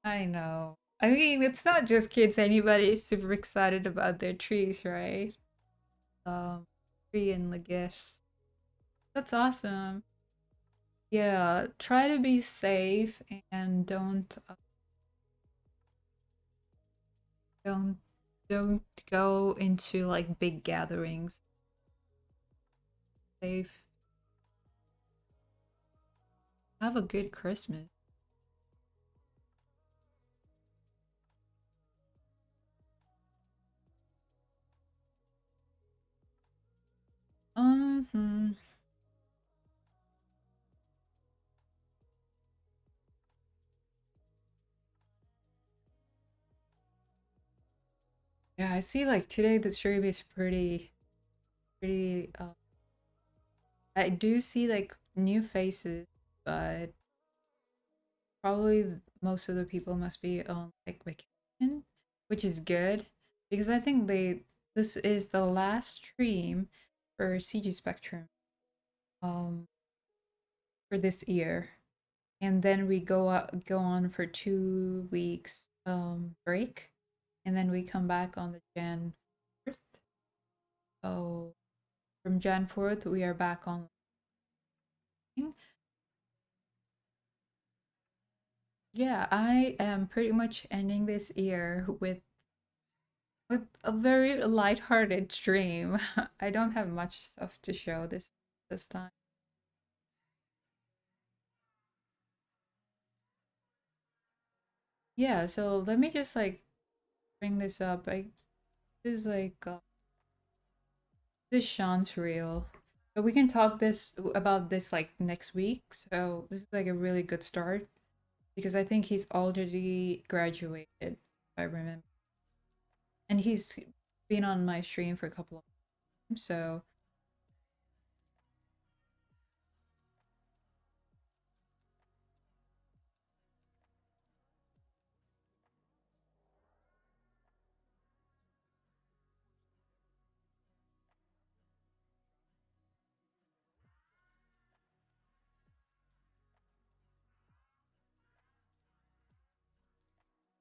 I know. I mean, it's not just kids. Anybody is super excited about their trees, right? Tree and the gifts. That's awesome. Yeah, try to be safe and don't don't go into like big gatherings. Safe. Have a good Christmas. Hmm. Yeah, I see like today the stream is pretty I do see like new faces, but probably most of the people must be on like vacation, which is good because I think this is the last stream for CG Spectrum um for this year. And then we go on for 2 weeks break, and then we come back on the Jan 4th. Oh, from Jan 4th we are back on. Yeah, I am pretty much ending this year with a very light-hearted stream. I don't have much stuff to show this time. Yeah, so let me just like bring this up. This is like this Sean's reel. So we can talk this about this like next week. So this is like a really good start because I think he's already graduated, if I remember. And he's been on my stream for a couple of times. So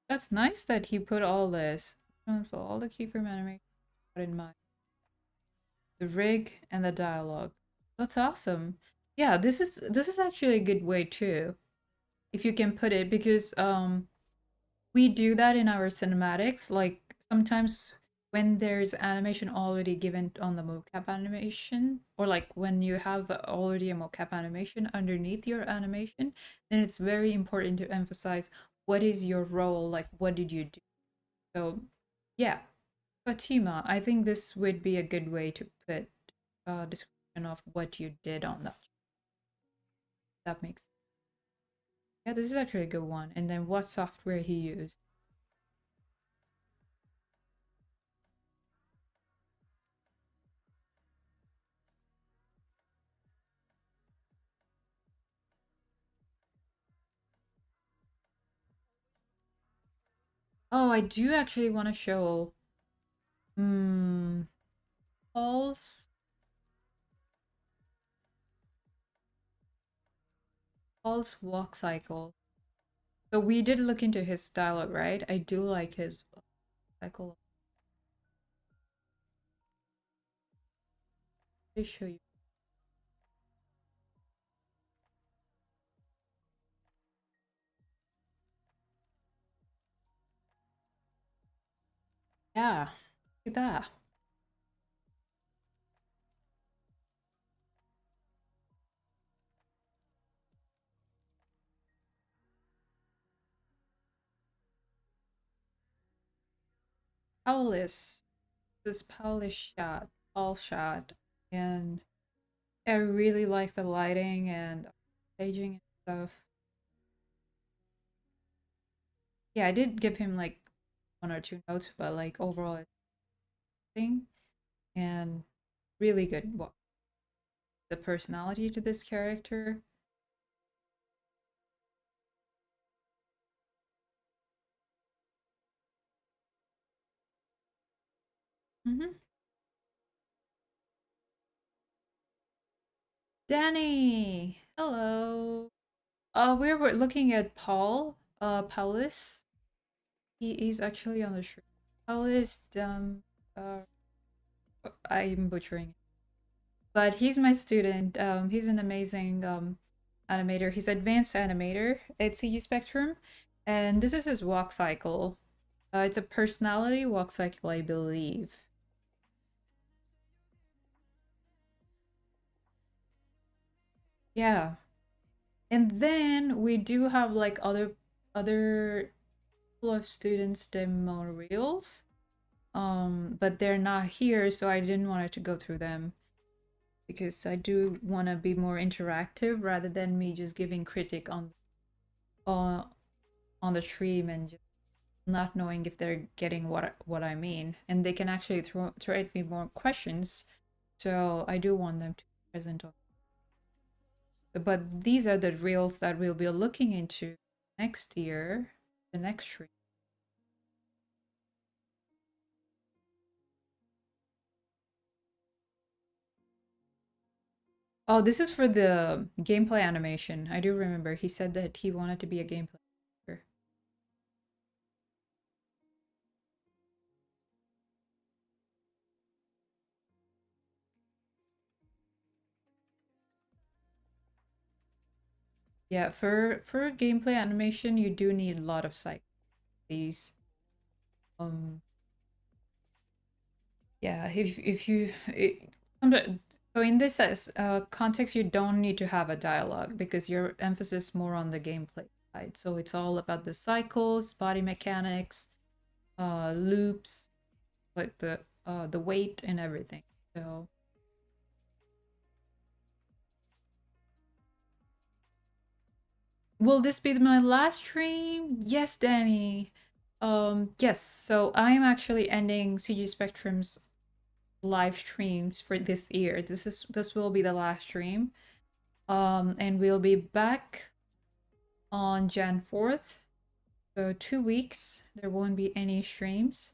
that's nice that he put all this. For all the keyframe animation in mind. The rig and the dialogue. That's awesome. Yeah, this is actually a good way too, if you can put it, because we do that in our cinematics. Like sometimes when there's animation already given on the mocap animation, or like when you have already a mocap animation underneath your animation, then it's very important to emphasize what is your role, like what did you do. So yeah, Fatima, I think this would be a good way to put a description of what you did on that. That makes sense. Yeah, this is actually a good one. And then what software he used. Oh, I do actually want to show Paul's Paul's walk cycle. So we did look into his dialogue, right? I do like his cycle. Let me show you. Yeah, look at that. Paulis. This Paul shot. And I really like the lighting and staging and stuff. Yeah, I did give him like one or two notes, but like overall it's thing and really good. What the personality to this character. Mm-hmm. Danny, hello. We were looking at Paul. Paulus. He's actually on the show. Paulus. Uh, I'm butchering it. But he's my student. He's an amazing animator. He's advanced animator at CG Spectrum, and this is his walk cycle. It's a personality walk cycle, I believe. Yeah, and then we do have like other couple of students demo reels, but they're not here, so I didn't want to go through them because I do want to be more interactive rather than me just giving critic on on the stream and just not knowing if they're getting what I mean, and they can actually throw at me more questions. So I do want them to be present on. But these are the reels that we'll be looking into next year, the next stream. Oh, this is for the gameplay animation. I do remember he said that he wanted to be a gameplay animator. Yeah, for gameplay animation, you do need a lot of cycles. Um, yeah, if you so in this context, you don't need to have a dialogue because your emphasis more on the gameplay side. So it's all about the cycles, body mechanics, loops, like the weight and everything. So will this be my last stream? Yes, Danny. Yes. So I am actually ending CG Spectrum's live streams for this year. This will be the last stream. And we'll be back on Jan 4th. So 2 weeks. There won't be any streams.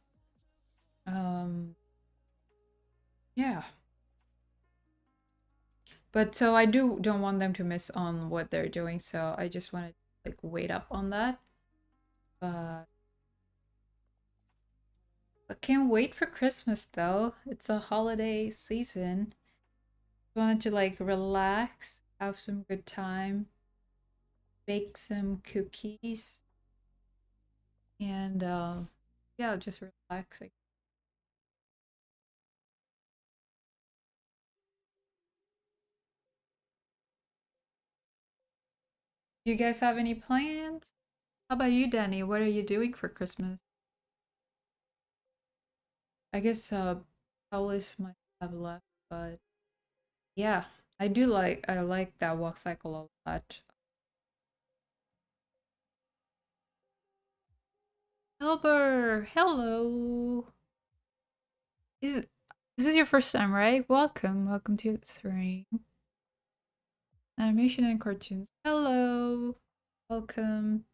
Yeah. But so I don't want them to miss on what they're doing. So I just want to like wait up on that. But I can't wait for Christmas though. It's a holiday season. Wanted to like relax, have some good time, bake some cookies, and yeah, just relaxing. Do you guys have any plans? How about you, Danny? What are you doing for Christmas? I guess Paulis might have left, but yeah, I like that walk cycle a lot. Elber, hello. Is this is your first time, right? Welcome to the stream. Animation and cartoons. Hello, welcome.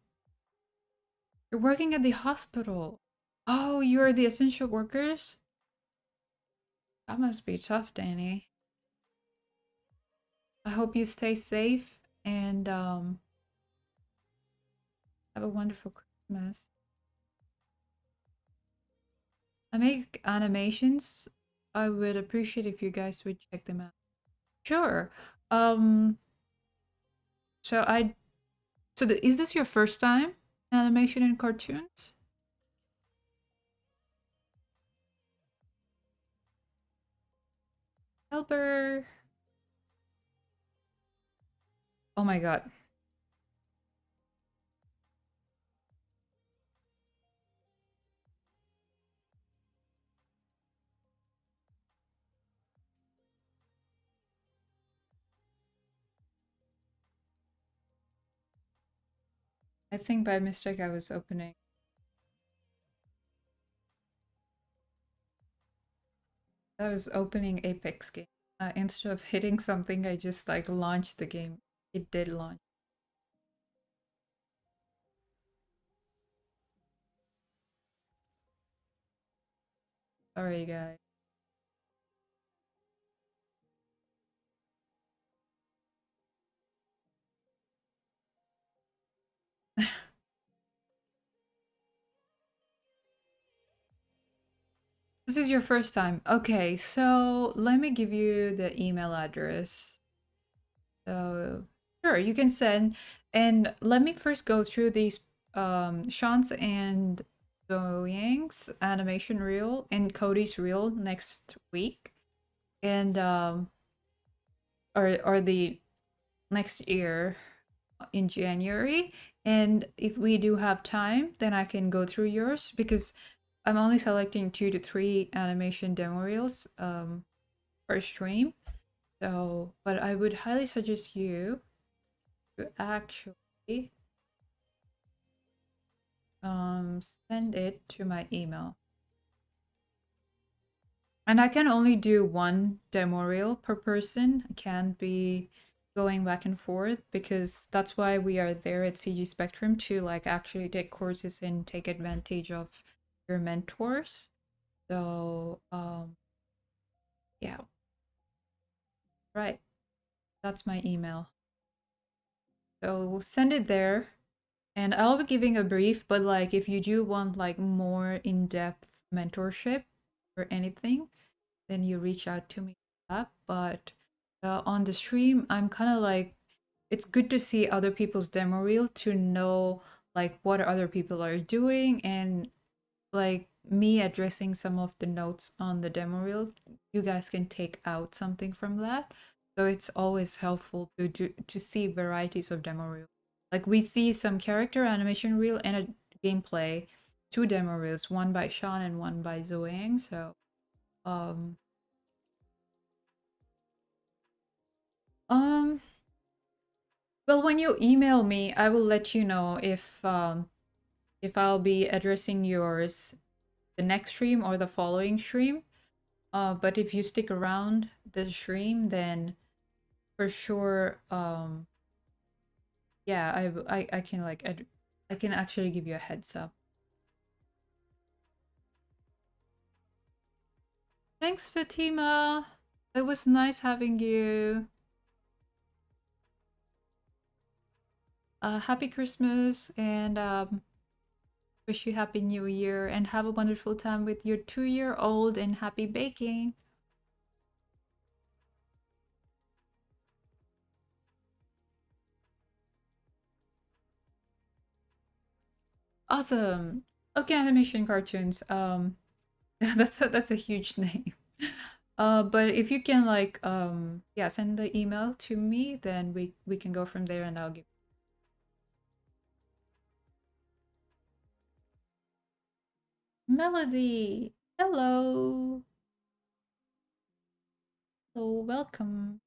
You're working at the hospital. Oh, you're the essential workers? That must be tough, Danny. I hope you stay safe and have a wonderful Christmas. I make animations. I would appreciate if you guys would check them out. Sure. Um so I is this your first time animation and cartoons? Helper. Oh my god. I think by mistake I was opening Apex game. Instead of hitting something, I just like launched the game. It did launch. Sorry, guys. This is your first time. Okay, so let me give you the email address. So, sure, you can send. And let me first go through these Sean's and Zoyang's animation reel and Cody's reel next week. And or the next year in January. And if we do have time, then I can go through yours because I'm only selecting 2 to 3 animation demo reels per stream. So, but I would highly suggest you to actually send it to my email. And I can only do one demo reel per person. I can't be going back and forth because that's why we are there at CG Spectrum to like actually take courses and take advantage of your mentors. So yeah, right. That's my email. So we'll send it there. And I'll be giving a brief, but like if you do want like more in-depth mentorship or anything, then you reach out to me for that. But on the stream, I'm kind of like, it's good to see other people's demo reel to know like what other people are doing and like me addressing some of the notes on the demo reel. You guys can take out something from that. So it's always helpful to see varieties of demo reel. Like we see some character animation reel and a gameplay, two demo reels, one by Sean and one by Zoang. So um Um, well, when you email me, I will let you know if I'll be addressing yours the next stream or the following stream. But if you stick around the stream, then for sure, yeah, I can like I can actually give you a heads up. Thanks, Fatima. It was nice having you. Happy Christmas and wish you happy new year and have a wonderful time with your 2-year-old and happy baking. Awesome. Okay, animation cartoons. That's a huge name. But if you can like yeah, send the email to me, then we can go from there and I'll give Melody. Hello. So welcome.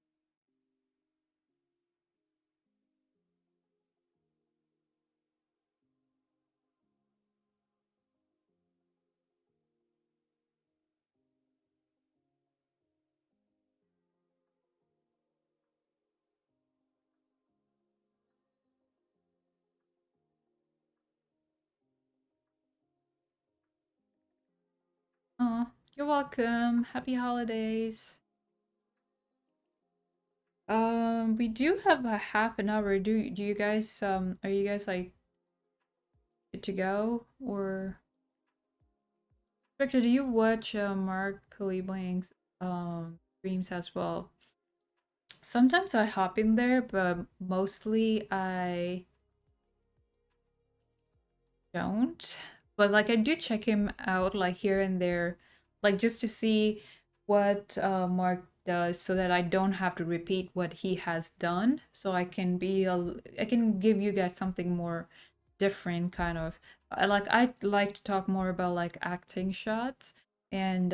Oh, you're welcome. Happy holidays. We do have a half an hour. Do you guys are you guys like good to go or Spectra, do you watch Mark Pilibang's streams as well? Sometimes I hop in there, but mostly I don't. But like I do check him out like here and there, like just to see what Mark does so that I don't have to repeat what he has done. So I can give you guys something more different kind of. I like to talk more about like acting shots and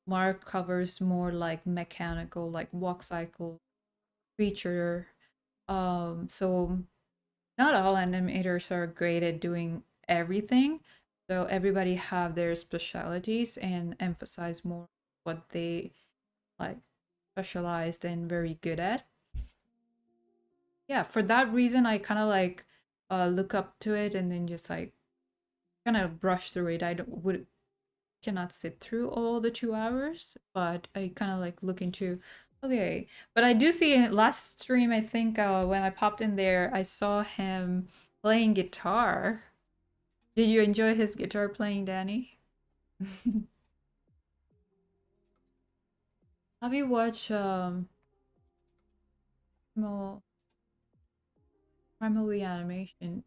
Mark covers more like mechanical like walk cycle creature. So not all animators are great at doing everything. So everybody have their specialities and emphasize more what they like specialized and very good at. Yeah, for that reason I kind of like look up to it and then just like kind of brush through it. I don't would cannot sit through all the 2 hours, but I kind of like look into okay. But I do see in last stream, I think when I popped in there, I saw him playing guitar. Did you enjoy his guitar playing, Danny? Have you watched Primal Primal the Animation?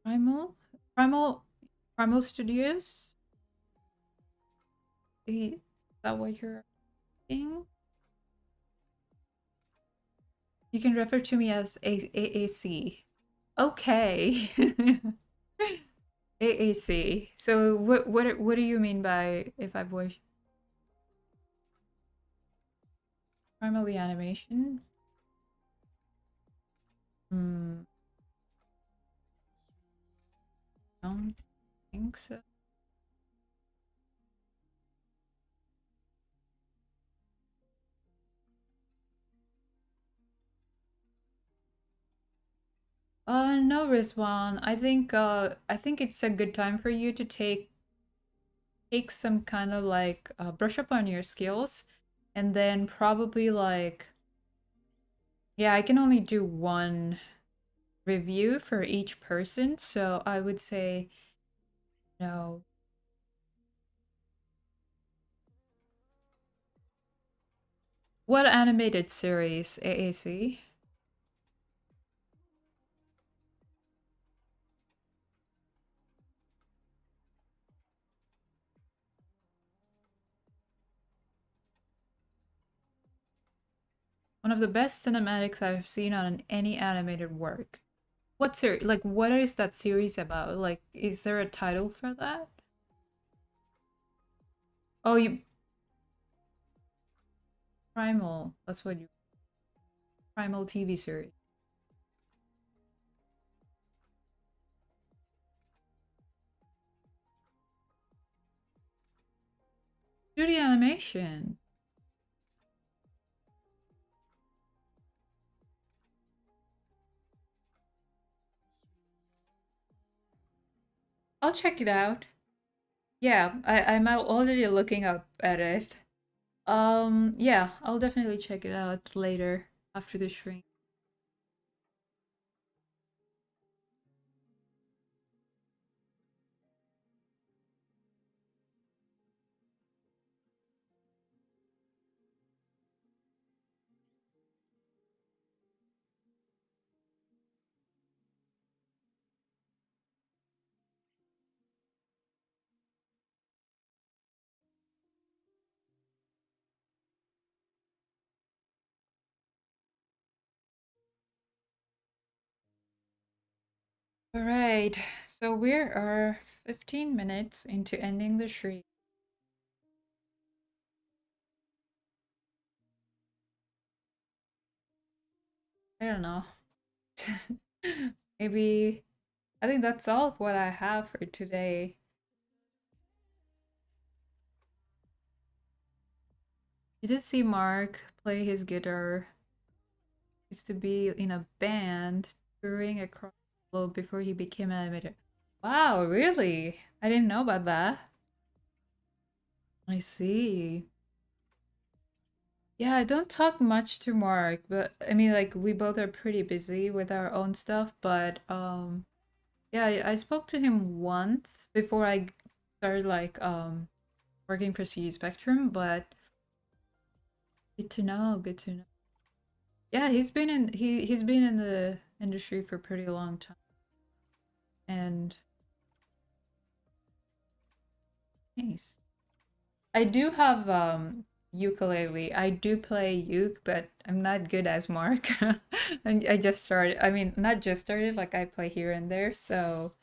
Primal? Primal Primal Studios? Is that what you're saying? You can refer to me as AAC. Okay. AAC. So what do you mean by if I voice primarily animation? Hmm. Don't think so. No, Rizwan. I think it's a good time for you to take some kind of like brush up on your skills, and then probably like yeah, I can only do one review for each person, so I would say no. What animated series, AAC? One of the best cinematics I've seen on any animated work. What series? Like, what is that series about? Like, is there a title for that? Oh, you Primal. That's what you Primal TV series. Studio animation. I'll check it out. Yeah, I'm already looking up at it. Yeah, I'll definitely check it out later after the stream. All right, so we are 15 minutes into ending the stream. I don't know. Maybe I think that's all of what I have for today. You did see Mark play his guitar. Used to be in a band touring across the globe before he became an animator. Wow, really? I didn't know about that. I see. Yeah, I don't talk much to Mark, but I mean, like, we both are pretty busy with our own stuff, but yeah, I spoke to him once before I started like working for CG Spectrum, but good to know, good to know. Yeah, he's been in the industry for a pretty long time. And nice. I do have ukulele. I do play uke, but I'm not good as Mark. And I just started. I mean, not just started, like I play here and there. So,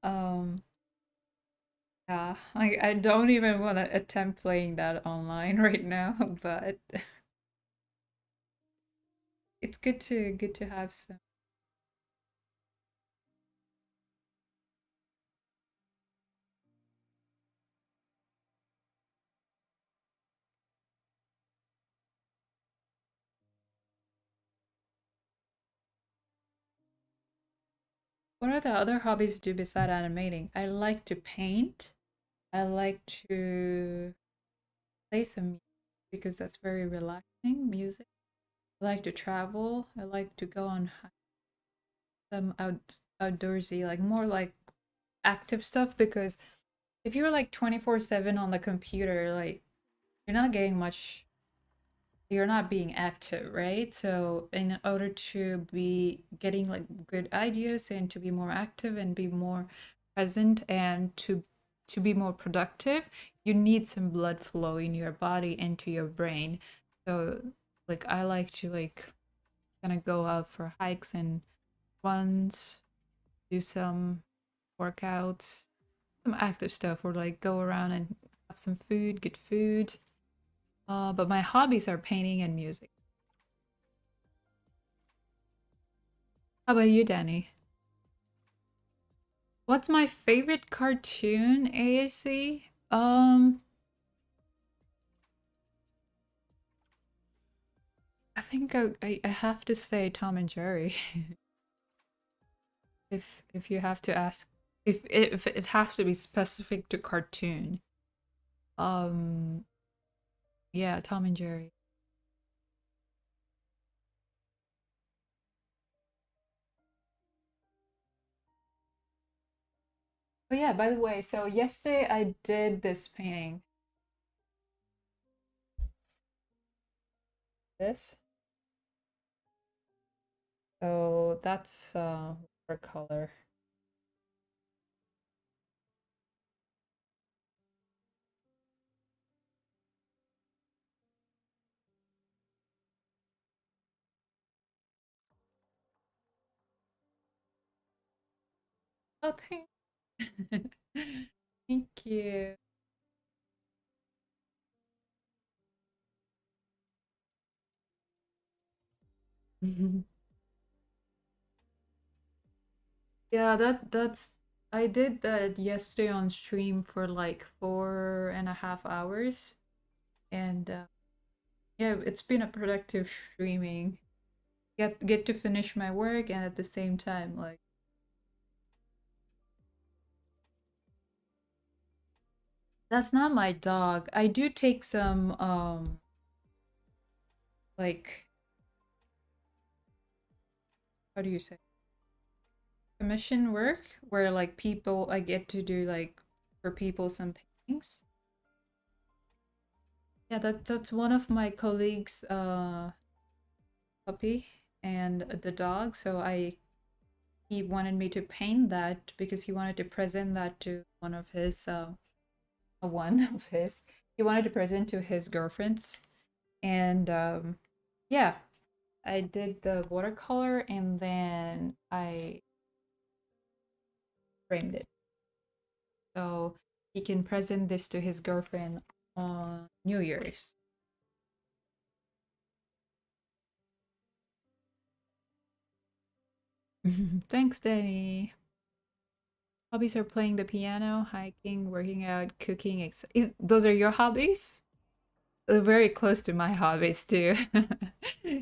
um yeah, I don't even want to attempt playing that online right now, but it's good to have some. What are the other hobbies you do beside animating? I like to paint. I like to play some music because that's very relaxing music. I like to travel. I like to go on some outdoorsy, like more like active stuff because if you're like 24/7 on the computer, like you're not getting much, you're not being active, right? So in order to be getting like good ideas and to be more active and be more present and to be more productive, you need some blood flow in your body and to your brain. So like I like to like kind of go out for hikes and runs, do some workouts, some active stuff, or like go around and have some food, good food. But my hobbies are painting and music. How about you, Danny? What's my favorite cartoon, AAC? I think I have to say Tom and Jerry. If you have to ask, if it has to be specific to cartoon. Um, yeah, Tom and Jerry. Oh yeah, by the way, so yesterday I did this painting. This. So that's watercolor. Oh, thank, thank you. Yeah, that's I did that yesterday on stream for like 4.5 hours, and yeah, it's been a productive streaming. Get to finish my work and at the same time, like that's not my dog. I do take some like how do you say commission work where like people I get to do like for people some paintings. Yeah, that's one of my colleagues' puppy and the dog. So I he wanted me to paint that because he wanted to present that to one of his one of his he wanted to present to his girlfriends. And yeah, I did the watercolor and then I framed it. So he can present this to his girlfriend on New Year's. Thanks, Danny. Hobbies are playing the piano, hiking, working out, cooking. Those are your hobbies? They're very close to my hobbies too.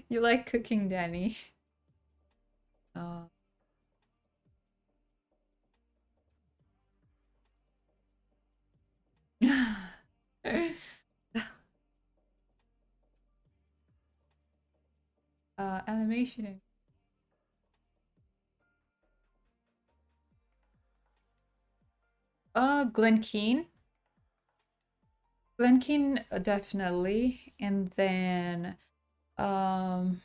You like cooking, Danny? Uh, animation. Glen Keane. Glen Keane, definitely. And then, um,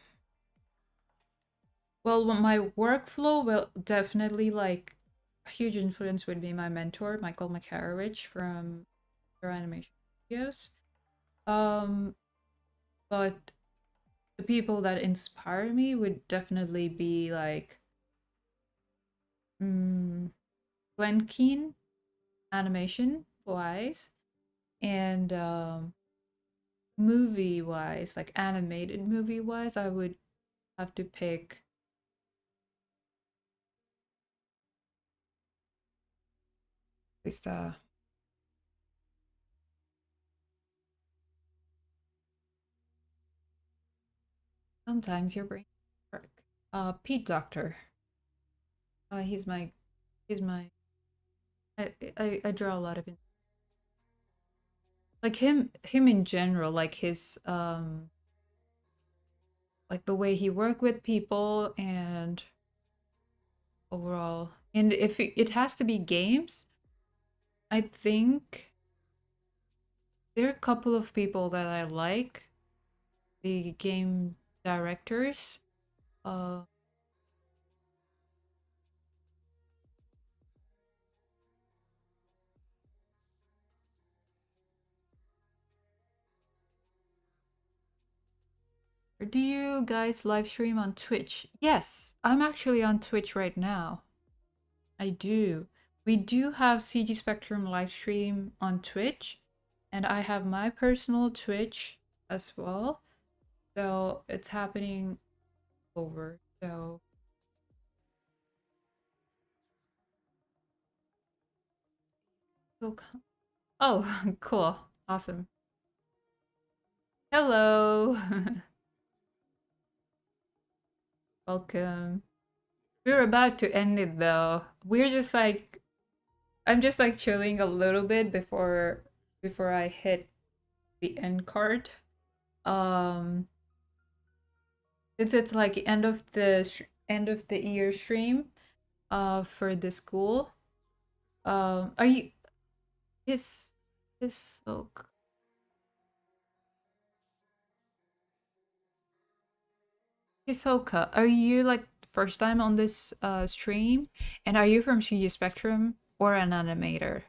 well, my workflow will definitely like a huge influence would be my mentor, Michael McCarrich from Pixar Animation Studios. Um, but the people that inspire me would definitely be like mm, Glen Keane, animation wise, and movie wise, like animated movie wise, I would have to pick. At least, sometimes your brain work. Pete Doctor. He's my he's my I draw a lot of like him in general, like his like the way he work with people and overall. And if it has to be games, I think there are a couple of people that I like, the game directors. Uh, do you guys live stream on Twitch? Yes, I'm actually on Twitch right now. I do. We do have CG Spectrum live stream on Twitch, and I have my personal Twitch as well. So it's happening over. So Oh, cool. Awesome. Hello. Welcome. We're about to end it though. We're just like I'm just like chilling a little bit before I hit the end card. Um since it's like end of the year stream for the school. Are you is so Hisoka, are you like first time on this stream? And are you from CG Spectrum or an animator?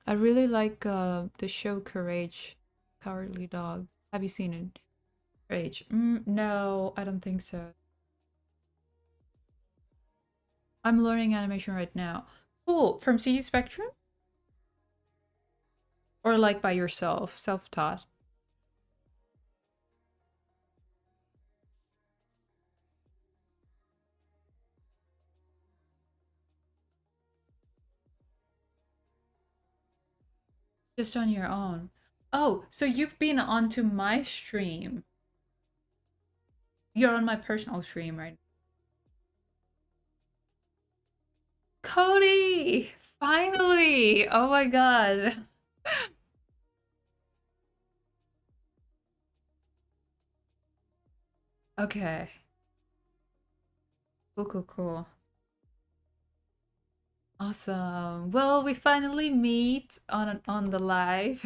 I really like the show Courage, Cowardly Dog. Have you seen it? Courage. No, I don't think so. I'm learning animation right now. Cool. From CG Spectrum? Or like by yourself, self-taught? Just on your own. Oh, so you've been onto my stream. You're on my personal stream right now. Cody! Finally! Oh my god. Okay. Cool, cool, cool. Awesome. Well, we finally meet on the live.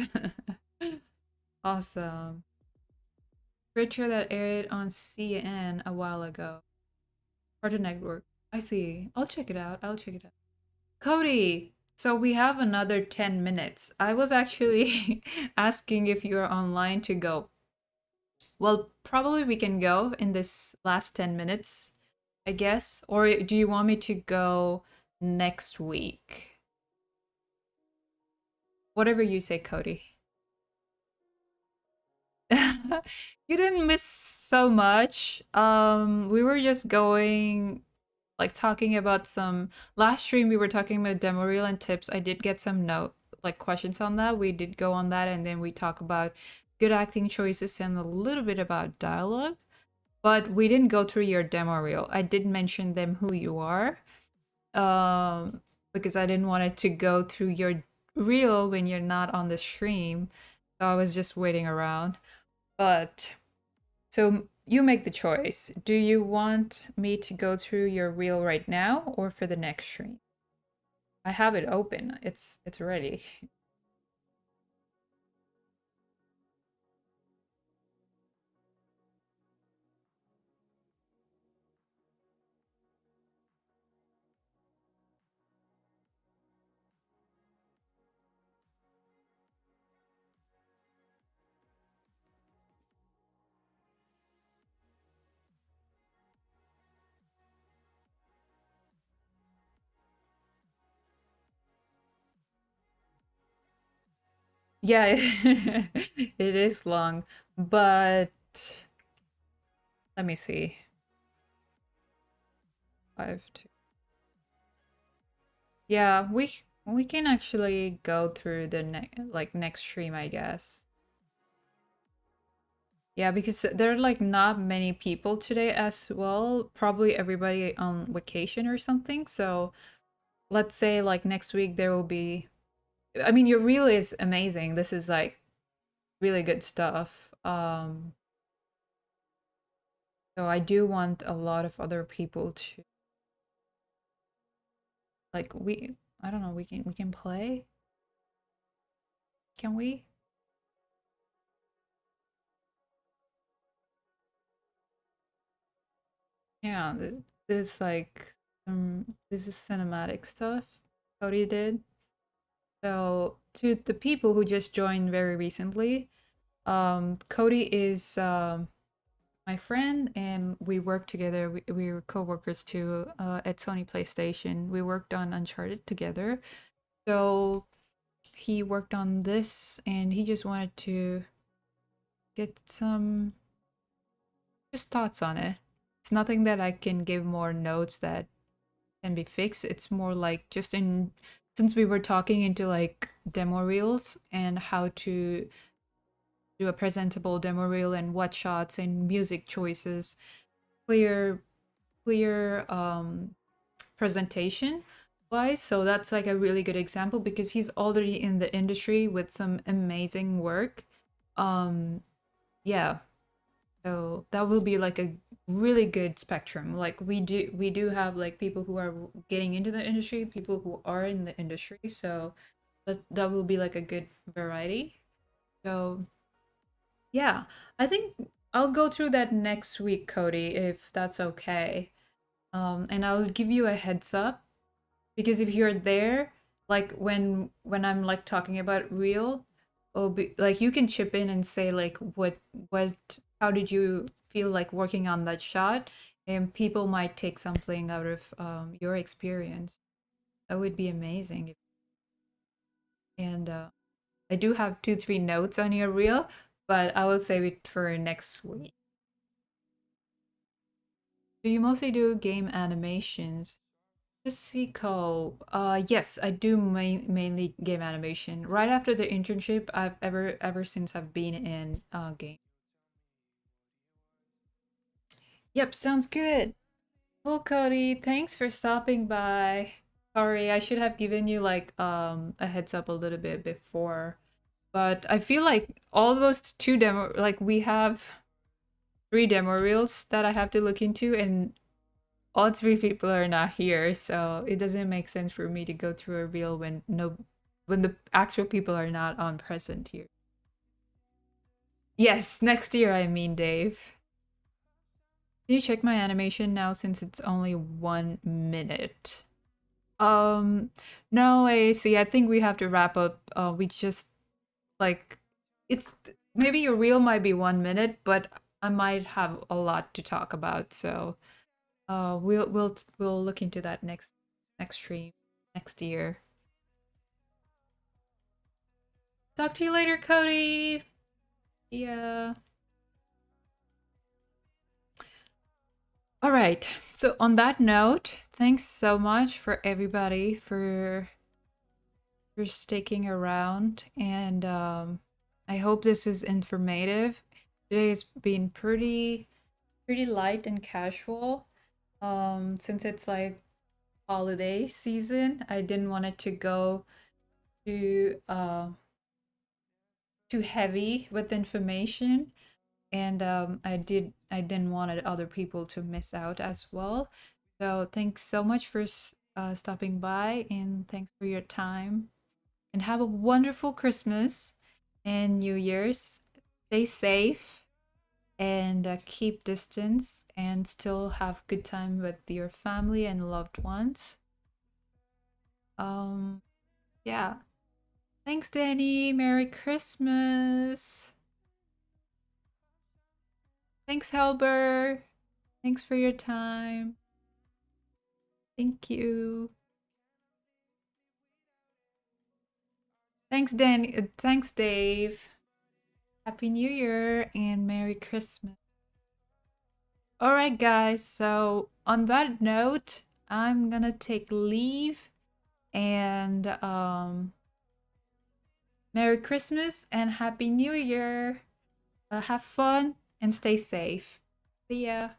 Awesome. Picture that aired on CN a while ago. Cartoon Network. I see. I'll check it out. I'll check it out. Cody, so we have another 10 minutes. I was actually asking if you're online to go. Well, probably we can go in this last 10 minutes, I guess. Or do you want me to go next week? Whatever you say, Cody. You didn't miss so much. We were just going like talking about some last stream we were talking about demo reel and tips. I did get some note like questions on that. We did go on that and then we talk about good acting choices and a little bit about dialogue. But we didn't go through your demo reel. I did mention them who you are. Because I didn't want it to go through your reel when you're not on the stream. So I was just waiting around. But so you make the choice. Do you want me to go through your reel right now or for the next stream? I have it open. It's ready. Yeah, it is long, but let me see. 5 2. Yeah, we can actually go through the next stream, I guess. Yeah, because there are like not many people today as well. Probably everybody on vacation or something. So let's say like next week there will be. I mean, your reel is amazing. This is like really good stuff. So I do want a lot of other people to like we. I don't know. We can play. Can we? Yeah. This like this is cinematic stuff. Cody did. So to the people who just joined very recently, Cody is my friend, and we work together. We were co-workers too at Sony PlayStation. We worked on Uncharted together. So he worked on this, and he just wanted to get some just thoughts on it. It's nothing that I can give more notes that can be fixed. It's more like just in since we were talking into like demo reels and how to do a presentable demo reel and what shots and music choices, clear clear presentation wise. So that's like a really good example because he's already in the industry with some amazing work. Um yeah, so that will be like a really good spectrum. Like we do have like people who are getting into the industry, people who are in the industry. So that will be like a good variety. So yeah, I think I'll go through that next week, Cody, if that's okay. And I'll give you a heads up because if you're there, like when I'm like talking about real, like you can chip in and say like what how did you feel like working on that shot, and people might take something out of your experience. That would be amazing. And I do have 2 3 notes on your reel, but I will save it for next week. Do you mostly do game animations? Physical. Yes, I do mainly game animation. Right after the internship, I've ever since I've been in game. Yep, sounds good. Well, Cody, thanks for stopping by. Sorry, I should have given you like a heads up a little bit before. But I feel like all those two demo like we have 3 demo reels that I have to look into, and all 3 people are not here, so it doesn't make sense for me to go through a reel when the actual people are not on present here. Yes, next year I mean, Dave. Can you check my animation now since it's only 1 minute? Um, no, AC, I think we have to wrap up. We just like it's maybe your reel might be 1 minute, but I might have a lot to talk about, so we'll look into that next stream next year. Talk to you later, Cody. Yeah. All right. So on that note, thanks so much for everybody for sticking around, and I hope this is informative. Today's been pretty light and casual. Since it's like holiday season, I didn't want it to go too too heavy with information, and I didn't want other people to miss out as well. So thanks so much for stopping by, and thanks for your time, and have a wonderful Christmas and New Year's. Stay safe and keep distance and still have good time with your family and loved ones. um yeah, thanks, Danny. Merry Christmas. Thanks, Helber. Thanks for your time. Thank you. Thanks, Danny. Thanks, Dave. Happy New Year and Merry Christmas. All right, guys. So, on that note, I'm gonna take leave and Merry Christmas and Happy New Year. Have fun and stay safe. See ya.